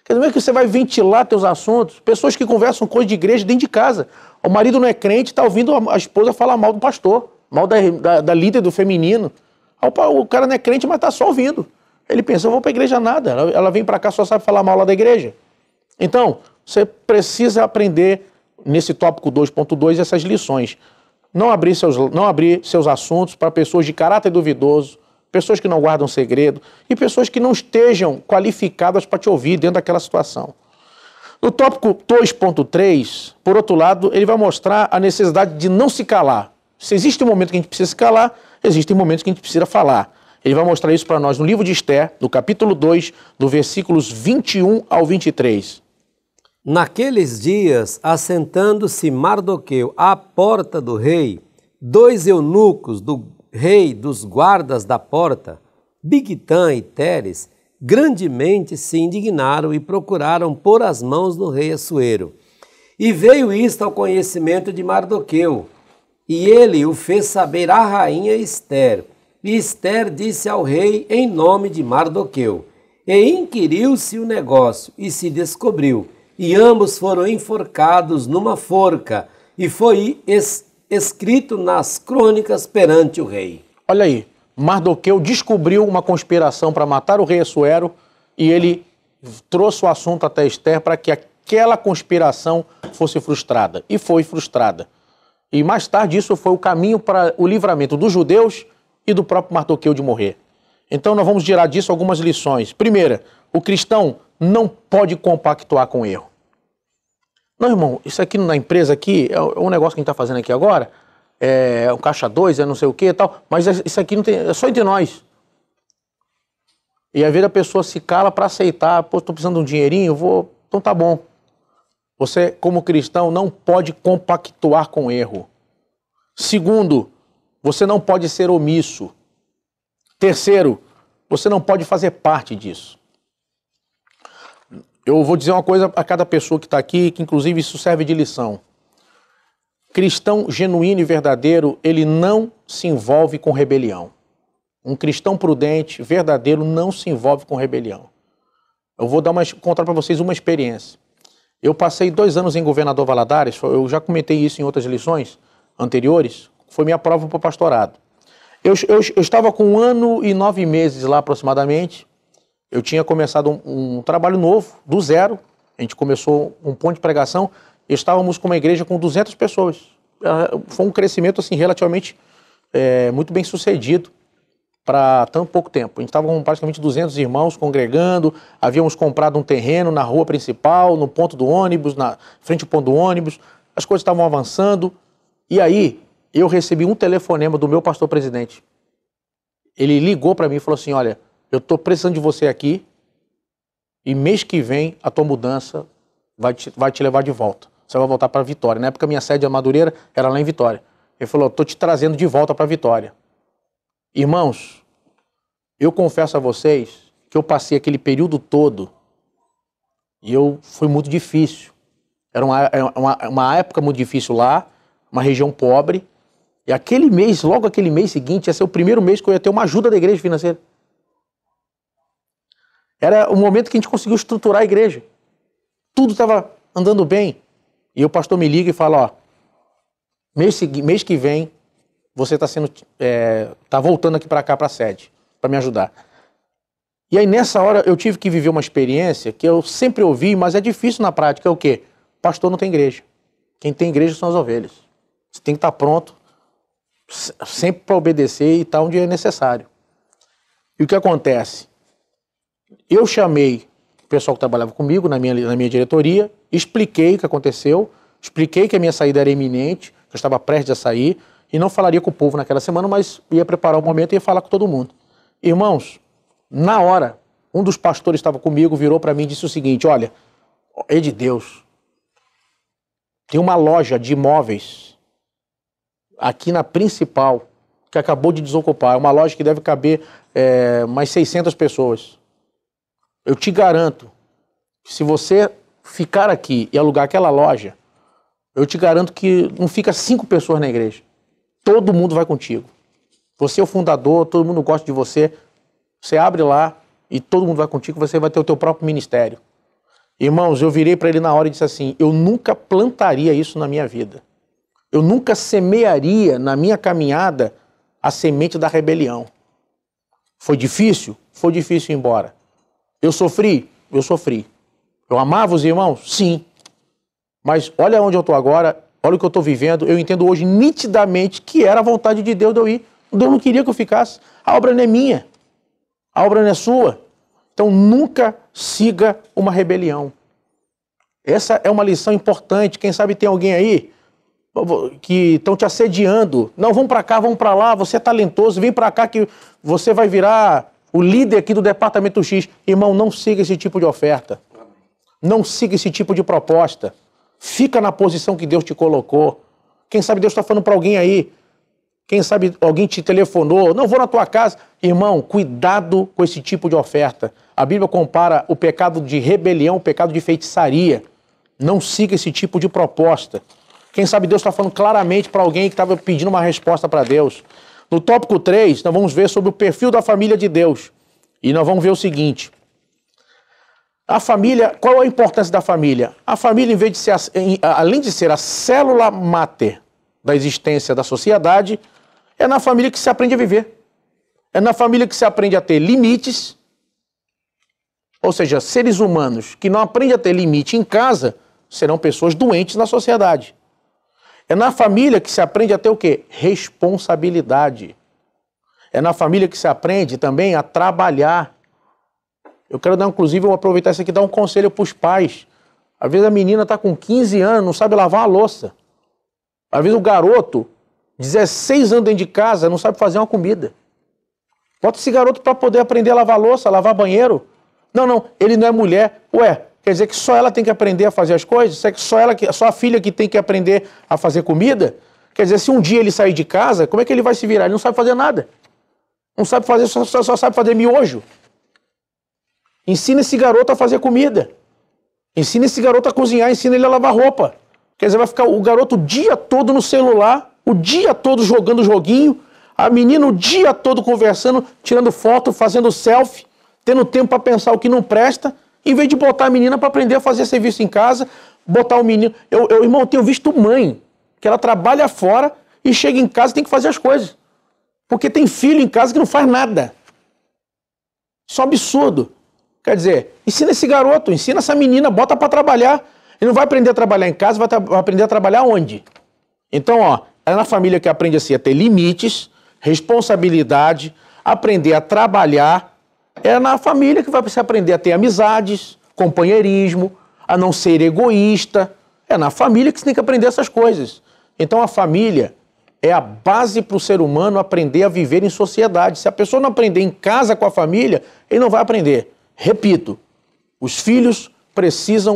Quer dizer, como é que você vai ventilar teus assuntos? Pessoas que conversam coisa de igreja dentro de casa. O marido não é crente, está ouvindo a esposa falar mal do pastor, mal da líder do feminino. Aí o cara não é crente, mas está só ouvindo. Ele pensa, eu vou para a igreja nada. Ela vem para cá, só sabe falar mal lá da igreja. Então, você precisa aprender nesse tópico 2.2 essas lições. Não abrir seus assuntos para pessoas de caráter duvidoso, pessoas que não guardam segredo e pessoas que não estejam qualificadas para te ouvir dentro daquela situação. No tópico 2.3, por outro lado, ele vai mostrar a necessidade de não se calar. Se existe um momento que a gente precisa se calar, existem momentos que a gente precisa falar. Ele vai mostrar isso para nós no livro de Esther, no capítulo 2, do versículos 21 ao 23. Naqueles dias, assentando-se Mardoqueu à porta do rei, 2 eunucos do rei dos guardas da porta, Bigtã e Teres, grandemente se indignaram e procuraram pôr as mãos no rei Assuero. E veio isto ao conhecimento de Mardoqueu, e ele o fez saber à rainha Ester. E Ester disse ao rei em nome de Mardoqueu. E inquiriu-se o negócio, e se descobriu. E ambos foram enforcados numa forca, e foi escrito nas crônicas perante o rei. Olha aí, Mardoqueu descobriu uma conspiração para matar o rei Assuero, e ele trouxe o assunto até Ester para que aquela conspiração fosse frustrada. E foi frustrada. E mais tarde isso foi o caminho para o livramento dos judeus e do próprio Mardoqueu de morrer. Então nós vamos tirar disso algumas lições. Primeira, o cristão não pode compactuar com o erro. Não, irmão, isso aqui na empresa aqui é um negócio que a gente está fazendo aqui agora, é um caixa 2, é não sei o que e tal, mas isso aqui não tem, é só entre nós. E às vezes a pessoa se cala para aceitar, pô, estou precisando de um dinheirinho, então tá bom. Você, como cristão, não pode compactuar com o erro. Segundo, você não pode ser omisso. Terceiro, você não pode fazer parte disso. Eu vou dizer uma coisa a cada pessoa que está aqui, que inclusive isso serve de lição. Cristão genuíno e verdadeiro, ele não se envolve com rebelião. Um cristão prudente, verdadeiro, não se envolve com rebelião. Eu vou contar para vocês uma experiência. Eu passei 2 anos em Governador Valadares, eu já comentei isso em outras lições anteriores, foi minha prova para o pastorado. Eu estava com 1 ano e 9 meses lá aproximadamente, eu tinha começado um trabalho novo, do zero, a gente começou um ponto de pregação, estávamos com uma igreja com 200 pessoas. Foi um crescimento assim, relativamente muito bem sucedido para tão pouco tempo. A gente estava com praticamente 200 irmãos congregando, havíamos comprado um terreno na rua principal, no ponto do ônibus, na frente do ponto do ônibus, as coisas estavam avançando, e aí eu recebi um telefonema do meu pastor presidente. Ele ligou para mim e falou assim, olha, eu estou precisando de você aqui, e mês que vem a tua mudança vai te levar de volta. Você vai voltar para Vitória. Na época, minha sede, a Madureira, era lá em Vitória. Ele falou, estou te trazendo de volta para a vitória. Irmãos, eu confesso a vocês que eu passei aquele período todo e foi muito difícil. Era uma época muito difícil lá, uma região pobre. E aquele mês, logo aquele mês seguinte, ia ser o primeiro mês que eu ia ter uma ajuda da igreja financeira. Era o momento que a gente conseguiu estruturar a igreja. Tudo estava andando bem. E o pastor me liga e fala, ó, mês que vem, você tá voltando aqui para cá, para a sede, para me ajudar. E aí nessa hora eu tive que viver uma experiência que eu sempre ouvi, mas é difícil na prática, é o quê? Pastor não tem igreja. Quem tem igreja são as ovelhas. Você tem que estar pronto, sempre para obedecer e estar onde é necessário. E o que acontece? Eu chamei o pessoal que trabalhava comigo na minha diretoria, expliquei o que aconteceu, expliquei que a minha saída era iminente, que eu estava prestes a sair, e não falaria com o povo naquela semana, mas ia preparar o momento e ia falar com todo mundo. Irmãos, na hora, um dos pastores estava comigo, virou para mim e disse o seguinte, olha, é de Deus, tem uma loja de imóveis aqui na principal, que acabou de desocupar, é uma loja que deve caber mais 600 pessoas. Eu te garanto que se você ficar aqui e alugar aquela loja, eu te garanto que não fica 5 pessoas na igreja. Todo mundo vai contigo. Você é o fundador, todo mundo gosta de você. Você abre lá e todo mundo vai contigo, você vai ter o teu próprio ministério. Irmãos, eu virei para ele na hora e disse assim, eu nunca plantaria isso na minha vida. Eu nunca semearia na minha caminhada a semente da rebelião. Foi difícil? Foi difícil ir embora. Eu sofri? Eu sofri. Eu amava os irmãos? Sim. Mas olha onde eu estou agora, olha o que eu estou vivendo, eu entendo hoje nitidamente que era a vontade de Deus de eu ir. Deus não queria que eu ficasse. A obra não é minha. A obra não é sua. Então nunca siga uma rebelião. Essa é uma lição importante. Quem sabe tem alguém aí que estão te assediando. Não, vamos para cá, vamos para lá, você é talentoso, vem para cá que você vai virar o líder aqui do departamento X. Irmão, não siga esse tipo de oferta. Não siga esse tipo de proposta. Fica na posição que Deus te colocou. Quem sabe Deus está falando para alguém aí. Quem sabe alguém te telefonou. Não, vou na tua casa. Irmão, cuidado com esse tipo de oferta. A Bíblia compara o pecado de rebelião ao pecado de feitiçaria. Não siga esse tipo de proposta. Quem sabe Deus está falando claramente para alguém que estava pedindo uma resposta para Deus. No tópico 3, nós vamos ver sobre o perfil da família de Deus. E nós vamos ver o seguinte. A família, qual é a importância da família? A família, em vez de ser, além de ser a célula máter da existência da sociedade, é na família que se aprende a viver. É na família que se aprende a ter limites. Ou seja, seres humanos que não aprendem a ter limite em casa serão pessoas doentes na sociedade. É na família que se aprende a ter o quê? Responsabilidade. É na família que se aprende também a trabalhar. Eu quero dar, inclusive, eu vou aproveitar isso aqui e dar um conselho para os pais. Às vezes a menina está com 15 anos, não sabe lavar a louça. Às vezes o garoto, 16 anos dentro de casa, não sabe fazer uma comida. Bota esse garoto para poder aprender a lavar louça, lavar banheiro. Não, ele não é mulher. Ué, quer dizer que só ela tem que aprender a fazer as coisas? É que só a filha que tem que aprender a fazer comida? Quer dizer, se um dia ele sair de casa, como é que ele vai se virar? Ele não sabe fazer nada. Não sabe fazer, só sabe fazer miojo. Ensina esse garoto a fazer comida. Ensina esse garoto a cozinhar, ensina ele a lavar roupa. Quer dizer, vai ficar o garoto o dia todo no celular, o dia todo jogando joguinho, a menina o dia todo conversando, tirando foto, fazendo selfie, tendo tempo para pensar o que não presta, em vez de botar a menina para aprender a fazer serviço em casa, botar o menino... Irmão, eu tenho visto mãe, que ela trabalha fora e chega em casa e tem que fazer as coisas. Porque tem filho em casa que não faz nada. Isso é um absurdo. Quer dizer, ensina esse garoto, ensina essa menina, bota para trabalhar. Ele não vai aprender a trabalhar em casa, vai aprender a trabalhar onde? Então, é na família que aprende assim, a ter limites, responsabilidade, aprender a trabalhar. É na família que vai se aprender a ter amizades, companheirismo, a não ser egoísta. É na família que você tem que aprender essas coisas. Então, a família é a base para o ser humano aprender a viver em sociedade. Se a pessoa não aprender em casa com a família, ele não vai aprender. Repito, os filhos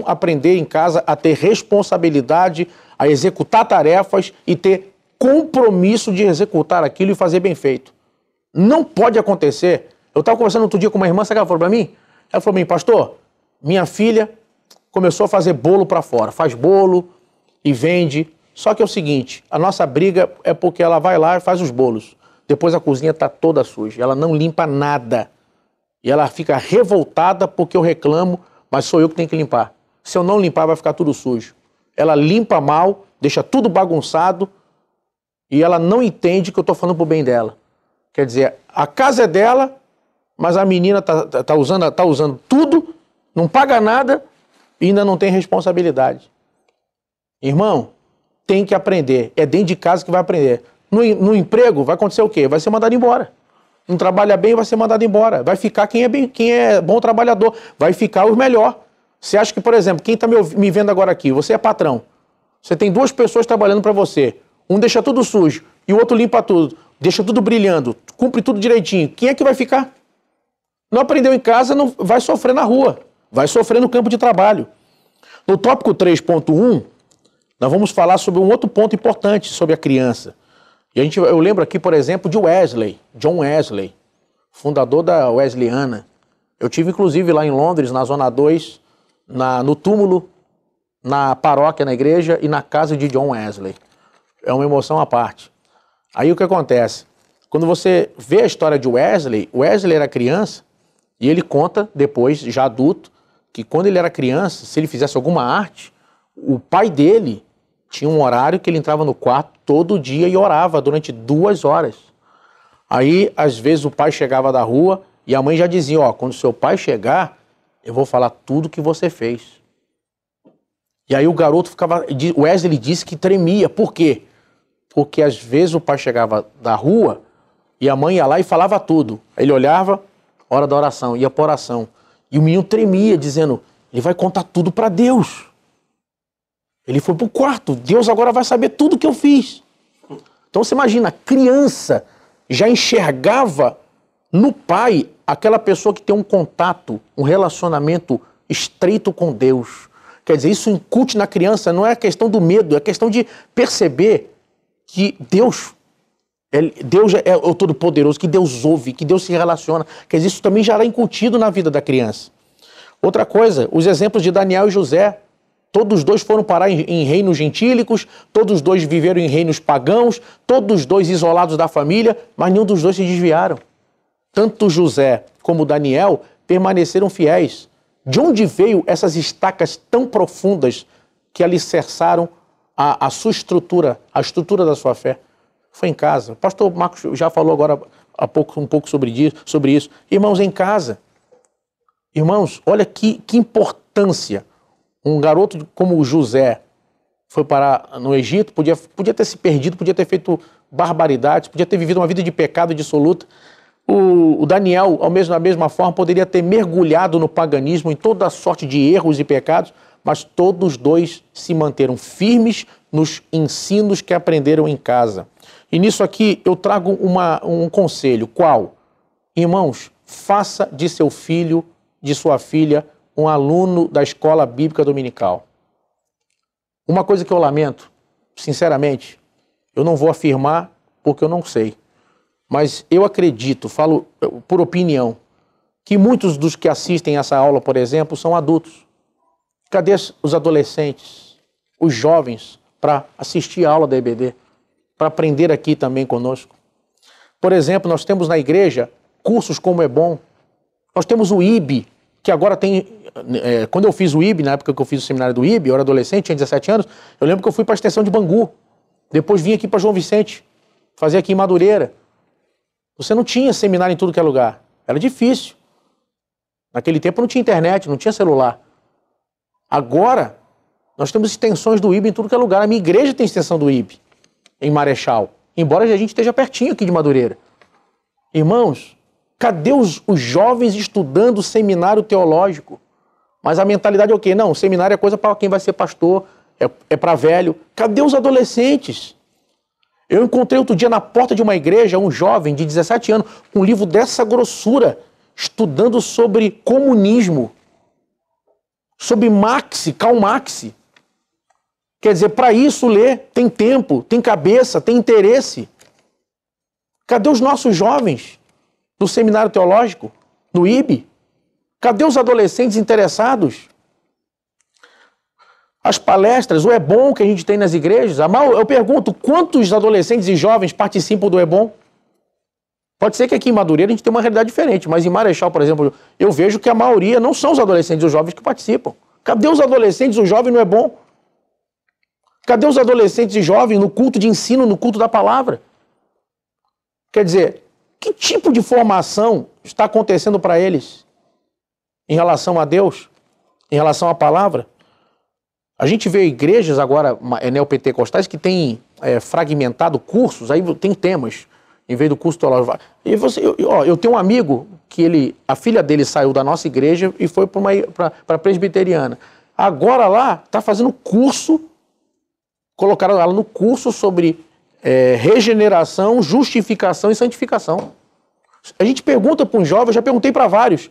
aprender em casa a ter responsabilidade, a executar tarefas e ter compromisso de executar aquilo e fazer bem feito. Não pode acontecer. Eu estava conversando outro dia com uma irmã, sabe o que ela falou para mim? Ela falou para mim, pastor, minha filha começou a fazer bolo para fora. Faz bolo e vende. Só que é o seguinte, a nossa briga é porque ela vai lá e faz os bolos. Depois a cozinha está toda suja. Ela não limpa nada. E ela fica revoltada porque eu reclamo, mas sou eu que tenho que limpar. Se eu não limpar, vai ficar tudo sujo. Ela limpa mal, deixa tudo bagunçado e ela não entende que eu estou falando pro bem dela. Quer dizer, a casa é dela, mas a menina tá usando tudo, não paga nada e ainda não tem responsabilidade. Irmão, tem que aprender. É dentro de casa que vai aprender. No emprego vai acontecer o quê? Vai ser mandado embora. Não trabalha bem, vai ser mandado embora. Vai ficar quem é bom trabalhador. Vai ficar o melhor. Você acha que, por exemplo, quem está me vendo agora aqui, você é patrão. Você tem duas pessoas trabalhando para você. Um deixa tudo sujo e o outro limpa tudo. Deixa tudo brilhando, cumpre tudo direitinho. Quem é que vai ficar? Não aprendeu em casa, não vai sofrer na rua. Vai sofrer no campo de trabalho. No tópico 3.1, nós vamos falar sobre um outro ponto importante sobre a criança. E eu lembro aqui, por exemplo, de Wesley, John Wesley, fundador da Wesleyana. Eu tive, inclusive, lá em Londres, na Zona 2, no túmulo, na paróquia, na igreja e na casa de John Wesley. É uma emoção à parte. Aí o que acontece? Quando você vê a história de Wesley, Wesley era criança e ele conta depois, já adulto, que quando ele era criança, se ele fizesse alguma arte, o pai dele tinha um horário que ele entrava no quarto todo dia e orava durante 2 horas. Aí, às vezes, o pai chegava da rua e a mãe já dizia, ó, quando seu pai chegar, eu vou falar tudo que você fez. E aí o garoto ficava... Wesley disse que tremia. Por quê? Porque às vezes o pai chegava da rua e a mãe ia lá e falava tudo. Aí ele olhava, hora da oração, ia para oração. E o menino tremia, dizendo, ele vai contar tudo para Deus. Ele foi pro quarto, Deus agora vai saber tudo que eu fiz. Então você imagina, a criança já enxergava no pai aquela pessoa que tem um contato, um relacionamento estreito com Deus. Quer dizer, isso incute na criança, não é questão do medo, é questão de perceber que Deus é o Todo-Poderoso, que Deus ouve, que Deus se relaciona. Quer dizer, isso também já era incutido na vida da criança. Outra coisa, os exemplos de Daniel e José. Todos os dois foram parar em reinos gentílicos, todos os dois viveram em reinos pagãos, todos os dois isolados da família, mas nenhum dos dois se desviaram. Tanto José como Daniel permaneceram fiéis. De onde veio essas estacas tão profundas que alicerçaram a sua estrutura, a estrutura da sua fé? Foi em casa. O pastor Marcos já falou agora há pouco, um pouco sobre isso. Irmãos, em casa. Irmãos, olha que importância. Um garoto como o José foi parar no Egito, podia ter se perdido, podia ter feito barbaridades, podia ter vivido uma vida de pecado dissoluta. O Daniel, da mesma forma, poderia ter mergulhado no paganismo, em toda sorte de erros e pecados, mas todos dois se manteram firmes nos ensinos que aprenderam em casa. E nisso aqui eu trago um conselho. Qual? Irmãos, faça de seu filho, de sua filha, um aluno da escola bíblica dominical. Uma coisa que eu lamento, sinceramente, eu não vou afirmar porque eu não sei, mas eu acredito, falo por opinião, que muitos dos que assistem essa aula, por exemplo, são adultos. Cadê os adolescentes, os jovens, para assistir a aula da EBD, para aprender aqui também conosco? Por exemplo, nós temos na igreja cursos como é bom, nós temos o IB, que agora tem... quando eu fiz o IB, na época que eu fiz o seminário do IB, eu era adolescente, tinha 17 anos, eu lembro que eu fui para a extensão de Bangu. Depois vim aqui para João Vicente, fazer aqui em Madureira. Você não tinha seminário em tudo que é lugar. Era difícil. Naquele tempo não tinha internet, não tinha celular. Agora, nós temos extensões do IB em tudo que é lugar. A minha igreja tem extensão do IB, em Marechal. Embora a gente esteja pertinho aqui de Madureira. Irmãos, cadê os jovens estudando seminário teológico? Mas a mentalidade é o quê? Não, seminário é coisa para quem vai ser pastor, é para velho. Cadê os adolescentes? Eu encontrei outro dia na porta de uma igreja um jovem de 17 anos com um livro dessa grossura, estudando sobre comunismo, sobre Karl Marx. Quer dizer, para isso ler, tem tempo, tem cabeça, tem interesse. Cadê os nossos jovens no seminário teológico, no IB? Cadê os adolescentes interessados? As palestras, o É Bom que a gente tem nas igrejas. Eu pergunto, quantos adolescentes e jovens participam do É Bom? Pode ser que aqui em Madureira a gente tenha uma realidade diferente, mas em Marechal, por exemplo, eu vejo que a maioria não são os adolescentes e os jovens que participam. Cadê os adolescentes e os jovens no É Bom? Cadê os adolescentes e jovens no culto de ensino, no culto da palavra? Quer dizer, que tipo de formação está acontecendo para eles em relação a Deus, em relação à palavra? A gente vê igrejas agora neopentecostais que têm fragmentado cursos, aí tem temas, em vez do curso teológico. E eu tenho um amigo que a filha dele saiu da nossa igreja e foi para a presbiteriana. Agora lá está fazendo curso, colocaram ela no curso sobre regeneração, justificação e santificação. A gente pergunta para um jovem, eu já perguntei para vários,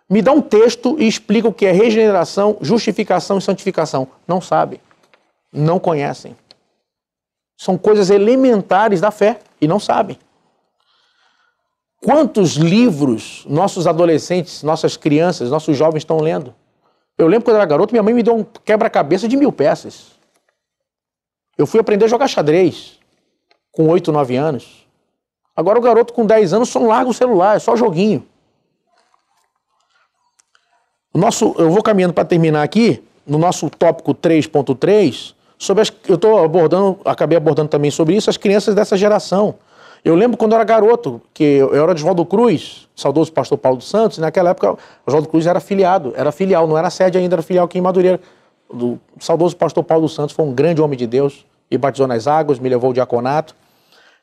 me dá um texto e explica o que é regeneração, justificação e santificação. Não sabem, não conhecem. São coisas elementares da fé e não sabem. Quantos livros nossos adolescentes, nossas crianças, nossos jovens estão lendo? Eu lembro quando eu era garoto, minha mãe me deu um quebra-cabeça de 1000 peças. Eu fui aprender a jogar xadrez com 8, 9 anos. Agora o garoto com 10 anos só larga o celular, é só joguinho. Eu vou caminhando para terminar aqui, no nosso tópico 3.3, acabei abordando também sobre isso, as crianças dessa geração. Eu lembro quando eu era garoto, que eu era de Oswaldo Cruz, saudoso pastor Paulo dos Santos, e naquela época Oswaldo Cruz era filial, não era sede ainda, era filial aqui em Madureira. O saudoso pastor Paulo dos Santos foi um grande homem de Deus, me batizou nas águas, me levou ao diaconato,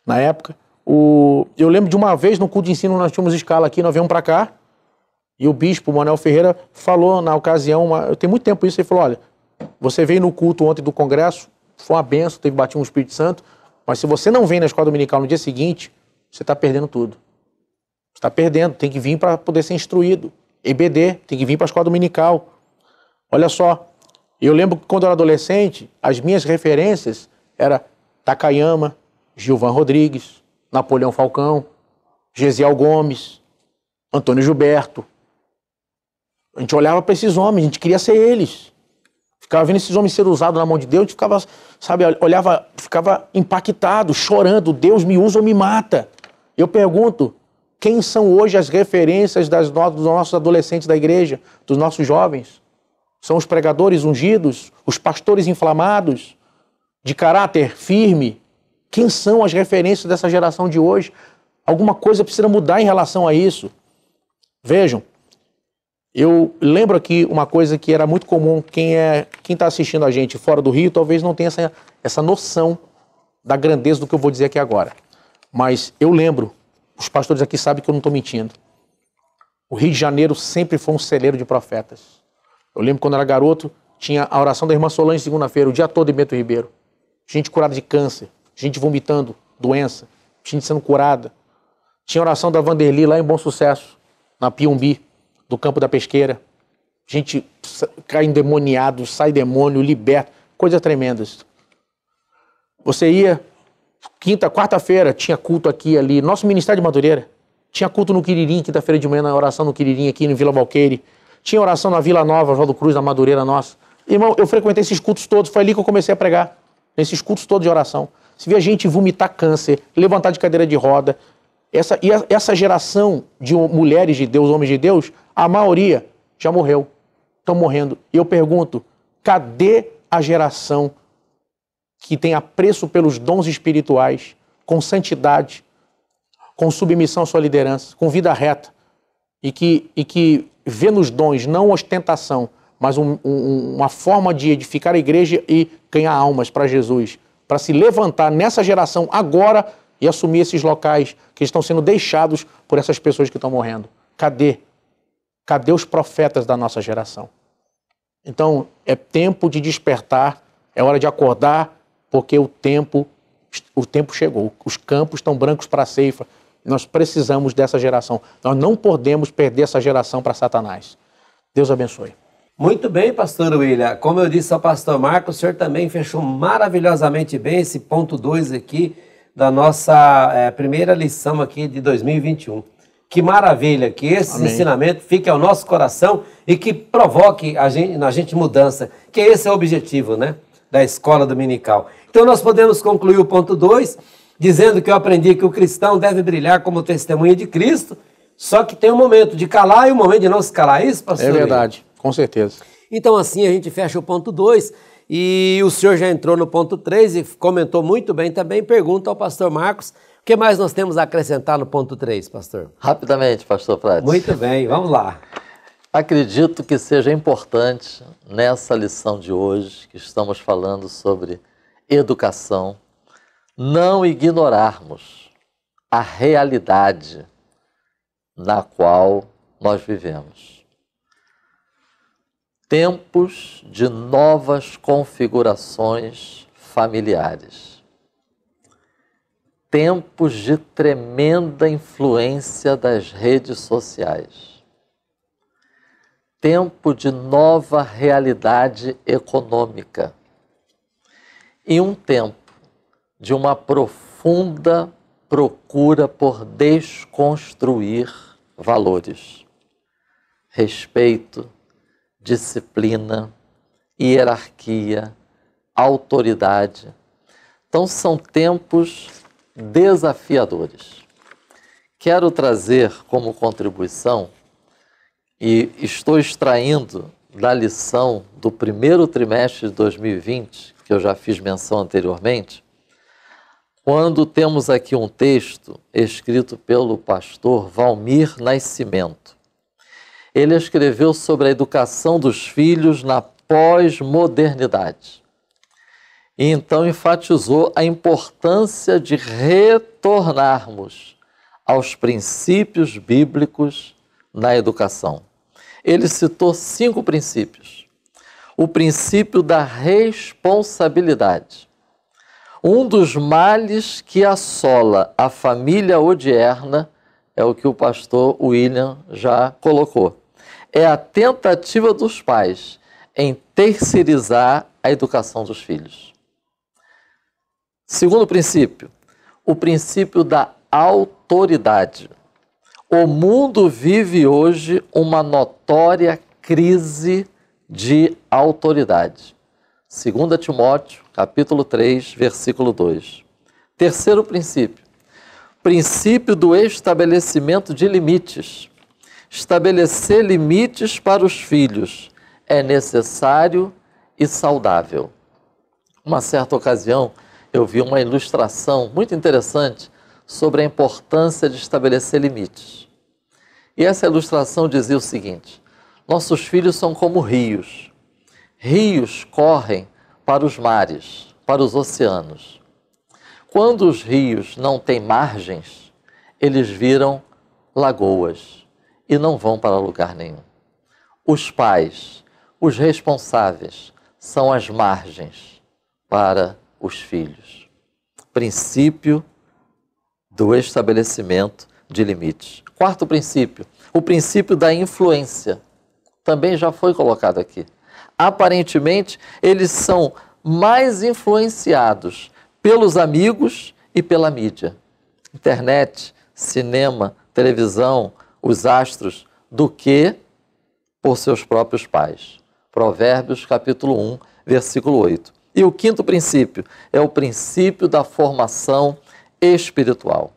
na época. Eu lembro de uma vez no culto de ensino, nós tínhamos escala aqui, nós viemos para cá, e o bispo Manuel Ferreira falou na ocasião, eu tenho muito tempo isso, ele falou, olha, você veio no culto ontem do congresso, foi uma benção, teve batismo no Espírito Santo, mas se você não vem na escola dominical no dia seguinte, você está perdendo tudo. Você está perdendo, tem que vir para poder ser instruído. EBD, tem que vir para a escola dominical. Olha só, eu lembro que quando eu era adolescente, as minhas referências eram Takayama, Gilvan Rodrigues, Napoleão Falcão, Gesiel Gomes, Antônio Gilberto. A gente olhava para esses homens, a gente queria ser eles. Ficava vendo esses homens ser usados na mão de Deus, a gente ficava, ficava impactado, chorando, Deus me usa ou me mata. Eu pergunto, quem são hoje as referências dos nossos adolescentes da igreja, dos nossos jovens? São os pregadores ungidos, os pastores inflamados, de caráter firme? Quem são as referências dessa geração de hoje? Alguma coisa precisa mudar em relação a isso. Vejam, eu lembro aqui uma coisa que era muito comum, quem está assistindo a gente fora do Rio talvez não tenha essa noção da grandeza do que eu vou dizer aqui agora. Mas eu lembro, os pastores aqui sabem que eu não estou mentindo. O Rio de Janeiro sempre foi um celeiro de profetas. Eu lembro quando eu era garoto, tinha a oração da irmã Solange segunda-feira, o dia todo em Bento Ribeiro. Gente curada de câncer, gente vomitando doença, gente sendo curada. Tinha a oração da Vanderly lá em Bom Sucesso, na Piumbi, do Campo da Pesqueira. Gente cai endemoniado, sai demônio, liberta, coisas tremendas. Você ia, quarta-feira, tinha culto aqui ali, nosso Ministério de Madureira. Tinha culto no Quiririm, quinta-feira de manhã, na oração no Quiririm, aqui no Vila Valqueire. Tinha oração na Vila Nova, Oswaldo Cruz, na Madureira nossa. Irmão, eu frequentei esses cultos todos, foi ali que eu comecei a pregar. Nesses cultos todos de oração. Se via gente vomitar câncer, levantar de cadeira de roda. Essa geração de mulheres de Deus, homens de Deus, a maioria já morreu. Estão morrendo. E eu pergunto, cadê a geração que tem apreço pelos dons espirituais, com santidade, com submissão à sua liderança, com vida reta, e que vê nos dons não ostentação, mas uma forma de edificar a igreja e ganhar almas para Jesus, para se levantar nessa geração agora e assumir esses locais que estão sendo deixados por essas pessoas que estão morrendo. Cadê? Cadê os profetas da nossa geração? Então, é tempo de despertar, é hora de acordar, porque o tempo chegou. Os campos estão brancos para a ceifa. Nós precisamos dessa geração. Nós não podemos perder essa geração para Satanás. Deus abençoe. Muito bem, pastor William. Como eu disse ao pastor Marcos, o senhor também fechou maravilhosamente bem esse ponto 2 aqui da nossa primeira lição aqui de 2021. Que maravilha, que esse ensinamento fique ao nosso coração e que provoque na gente mudança, que esse é o objetivo, né, da escola dominical. Então nós podemos concluir o ponto 2, dizendo que eu aprendi que o cristão deve brilhar como testemunha de Cristo, só que tem um momento de calar e um momento de não se calar. É isso, pastor? É verdade, com certeza. Então assim a gente fecha o ponto 2 e o senhor já entrou no ponto 3 e comentou muito bem também. Pergunta ao pastor Marcos, o que mais nós temos a acrescentar no ponto 3, pastor? Rapidamente, pastor Prates. Muito bem, vamos lá. Acredito que seja importante nessa lição de hoje, que estamos falando sobre educação, não ignorarmos a realidade na qual nós vivemos. Tempos de novas configurações familiares. Tempos de tremenda influência das redes sociais. Tempo de nova realidade econômica. E um tempo de uma profunda procura por desconstruir valores. Respeito, disciplina, hierarquia, autoridade. Então são tempos desafiadores. Quero trazer como contribuição, e estou extraindo da lição do primeiro trimestre de 2020, que eu já fiz menção anteriormente, quando temos aqui um texto escrito pelo pastor Valmir Nascimento. Ele escreveu sobre a educação dos filhos na pós-modernidade. E então enfatizou a importância de retornarmos aos princípios bíblicos na educação. Ele citou 5 princípios. O princípio da responsabilidade. Um dos males que assola a família odierna é o que o pastor William já colocou. É a tentativa dos pais em terceirizar a educação dos filhos. Segundo princípio, o princípio da autoridade. O mundo vive hoje uma notória crise de autoridade. 2 Timóteo, capítulo 3, versículo 2. Terceiro princípio, princípio do estabelecimento de limites. Estabelecer limites para os filhos é necessário e saudável. Uma certa ocasião, eu vi uma ilustração muito interessante sobre a importância de estabelecer limites. E essa ilustração dizia o seguinte: nossos filhos são como rios. Rios correm para os mares, para os oceanos. Quando os rios não têm margens, eles viram lagoas e não vão para lugar nenhum. Os pais, os responsáveis, são as margens para os filhos. Princípio do estabelecimento de limites. Quarto princípio, o princípio da influência. Também já foi colocado aqui. Aparentemente, eles são mais influenciados pelos amigos e pela mídia. Internet, cinema, televisão, os astros, do que por seus próprios pais. Provérbios, capítulo 1, versículo 8. E o quinto princípio é o princípio da formação espiritual.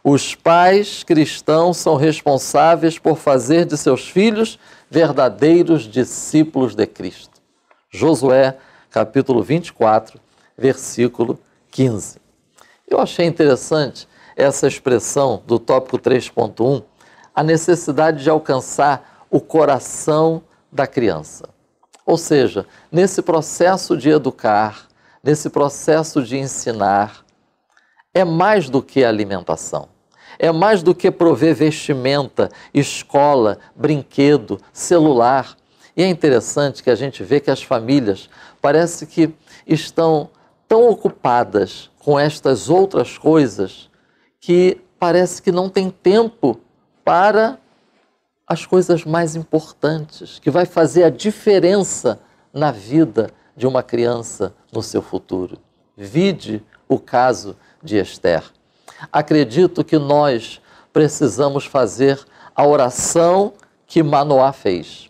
Os pais cristãos são responsáveis por fazer de seus filhos verdadeiros discípulos de Cristo. Josué, capítulo 24, versículo 15. Eu achei interessante essa expressão do tópico 3.1, a necessidade de alcançar o coração da criança. Ou seja, nesse processo de educar, nesse processo de ensinar, é mais do que alimentação. É mais do que prover vestimenta, escola, brinquedo, celular. E é interessante que a gente vê que as famílias parece que estão tão ocupadas com estas outras coisas que parece que não tem tempo para as coisas mais importantes, que vai fazer a diferença na vida de uma criança no seu futuro. Vide o caso de Esther. Acredito que nós precisamos fazer a oração que Manoá fez.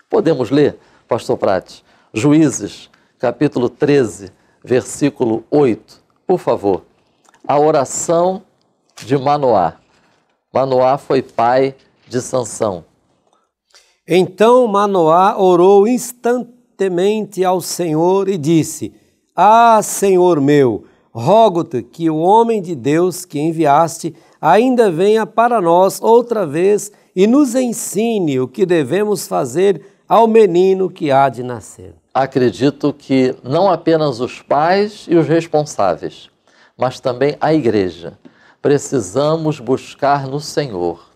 Podemos ler, pastor Prates, Juízes, capítulo 13, versículo 8, por favor. A oração de Manoá. Manoá foi pai de Sansão. Então Manoá orou instantemente ao Senhor e disse: Ah, Senhor meu, rogo-te que o homem de Deus que enviaste ainda venha para nós outra vez e nos ensine o que devemos fazer ao menino que há de nascer. Acredito que não apenas os pais e os responsáveis, mas também a igreja, precisamos buscar no Senhor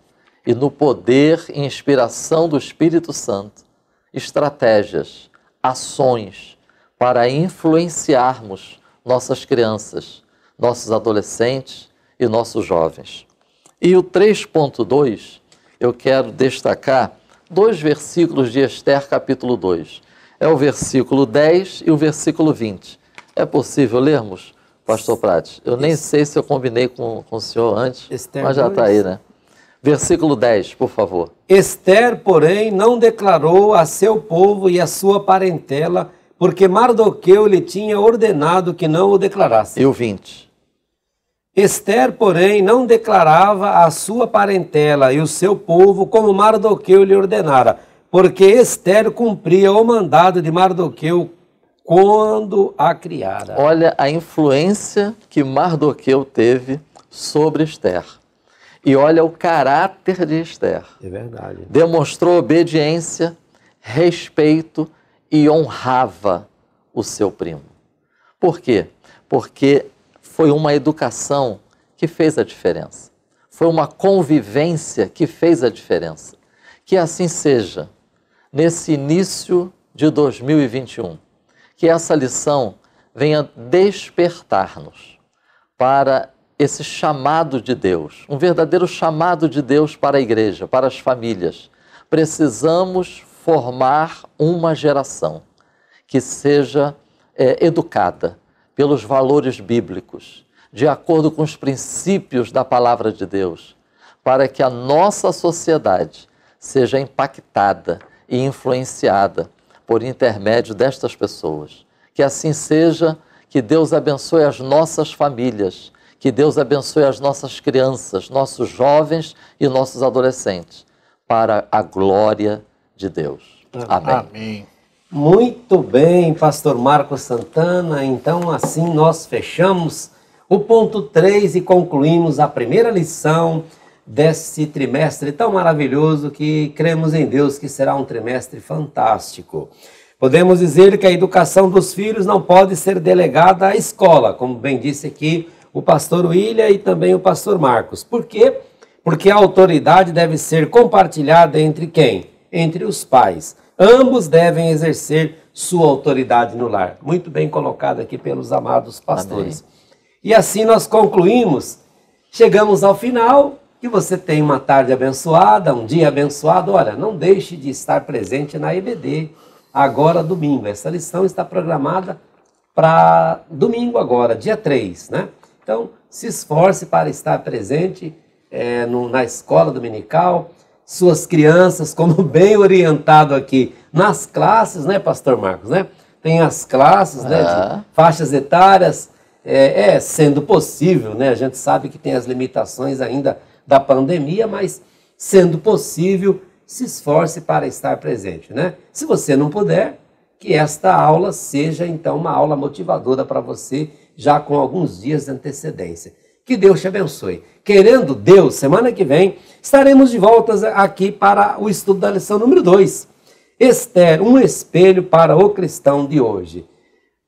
e no poder e inspiração do Espírito Santo estratégias, ações para influenciarmos nossas crianças, nossos adolescentes e nossos jovens. E o 3.2, eu quero destacar 2 versículos de Esther, capítulo 2. É o versículo 10 e o versículo 20. É possível lermos, pastor Prates? Eu nem sei se eu combinei com o senhor antes, Esther mas já está aí, né? Versículo 10, por favor. Esther, porém, não declarou a seu povo e a sua parentela, porque Mardoqueu lhe tinha ordenado que não o declarasse. E o 20. Esther, porém, não declarava a sua parentela e o seu povo como Mardoqueu lhe ordenara, porque Esther cumpria o mandado de Mardoqueu quando a criara. Olha a influência que Mardoqueu teve sobre Esther. E olha o caráter de Esther. É verdade. Demonstrou obediência, respeito e honrava o seu primo. Por quê? Porque foi uma educação que fez a diferença. Foi uma convivência que fez a diferença. Que assim seja, nesse início de 2021. Que essa lição venha despertar-nos para esse chamado de Deus, um verdadeiro chamado de Deus para a igreja, para as famílias. Precisamos formar uma geração que seja educada pelos valores bíblicos, de acordo com os princípios da palavra de Deus, para que a nossa sociedade seja impactada e influenciada por intermédio destas pessoas. Que assim seja, que Deus abençoe as nossas famílias, que Deus abençoe as nossas crianças, nossos jovens e nossos adolescentes, para a glória de Deus. Amém. Amém. Muito bem, pastor Marcos Santana. Então, assim nós fechamos o ponto 3 e concluímos a primeira lição desse trimestre tão maravilhoso que cremos em Deus que será um trimestre fantástico. Podemos dizer que a educação dos filhos não pode ser delegada à escola, como bem disse aqui o pastor William e também o pastor Marcos. Por quê? Porque a autoridade deve ser compartilhada entre quem? Entre os pais. Ambos devem exercer sua autoridade no lar. Muito bem colocado aqui pelos amados pastores. Amém. E assim nós concluímos, chegamos ao final, que você tenha uma tarde abençoada, um dia abençoado. Olha, não deixe de estar presente na EBD, agora domingo. Essa lição está programada para domingo agora, dia 3, né? Então, se esforce para estar presente na escola dominical, suas crianças, como bem orientado aqui, nas classes, né, pastor Marcos, né? Tem as classes, né, de faixas etárias, sendo possível, né? A gente sabe que tem as limitações ainda da pandemia, mas sendo possível, se esforce para estar presente, né? Se você não puder, que esta aula seja, então, uma aula motivadora para você, já com alguns dias de antecedência. Que Deus te abençoe. Querendo Deus, semana que vem, estaremos de volta aqui para o estudo da lição número 2. Esther, um espelho para o cristão de hoje.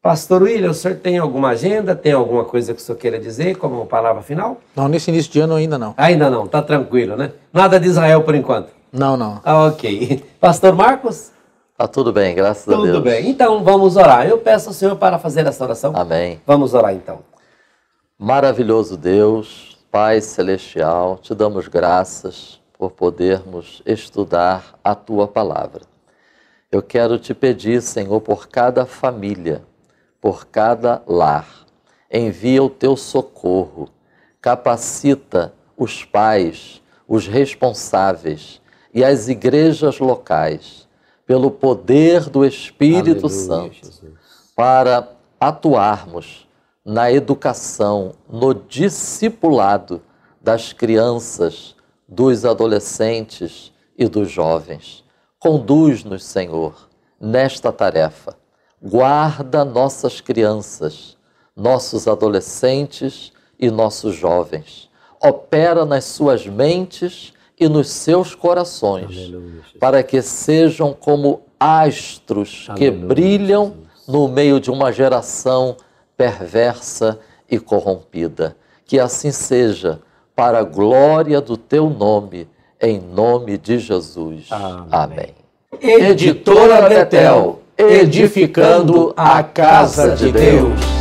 Pastor William, o senhor tem alguma agenda? Tem alguma coisa que o senhor queira dizer como palavra final? Não, nesse início de ano ainda não. Ainda não, tá tranquilo, né? Nada de Israel por enquanto? Não. Ok. Pastor Marcos? Tá tudo bem, graças a Deus. Tudo bem. Então vamos orar. Eu peço ao Senhor para fazer essa oração. Amém. Vamos orar então. Maravilhoso Deus, Pai Celestial, te damos graças por podermos estudar a Tua Palavra. Eu quero te pedir, Senhor, por cada família, por cada lar, envia o Teu socorro, capacita os pais, os responsáveis e as igrejas locais, pelo poder do Espírito Santo, Jesus, para atuarmos na educação, no discipulado das crianças, dos adolescentes e dos jovens. Conduz-nos, Senhor, nesta tarefa. Guarda nossas crianças, nossos adolescentes e nossos jovens. Opera nas suas mentes e nos seus corações, aleluia, para que sejam como astros, aleluia, que brilham, Jesus, no meio de uma geração perversa e corrompida. Que assim seja, para a glória do Teu nome, em nome de Jesus. Amém. Editora Betel, edificando a casa de Deus.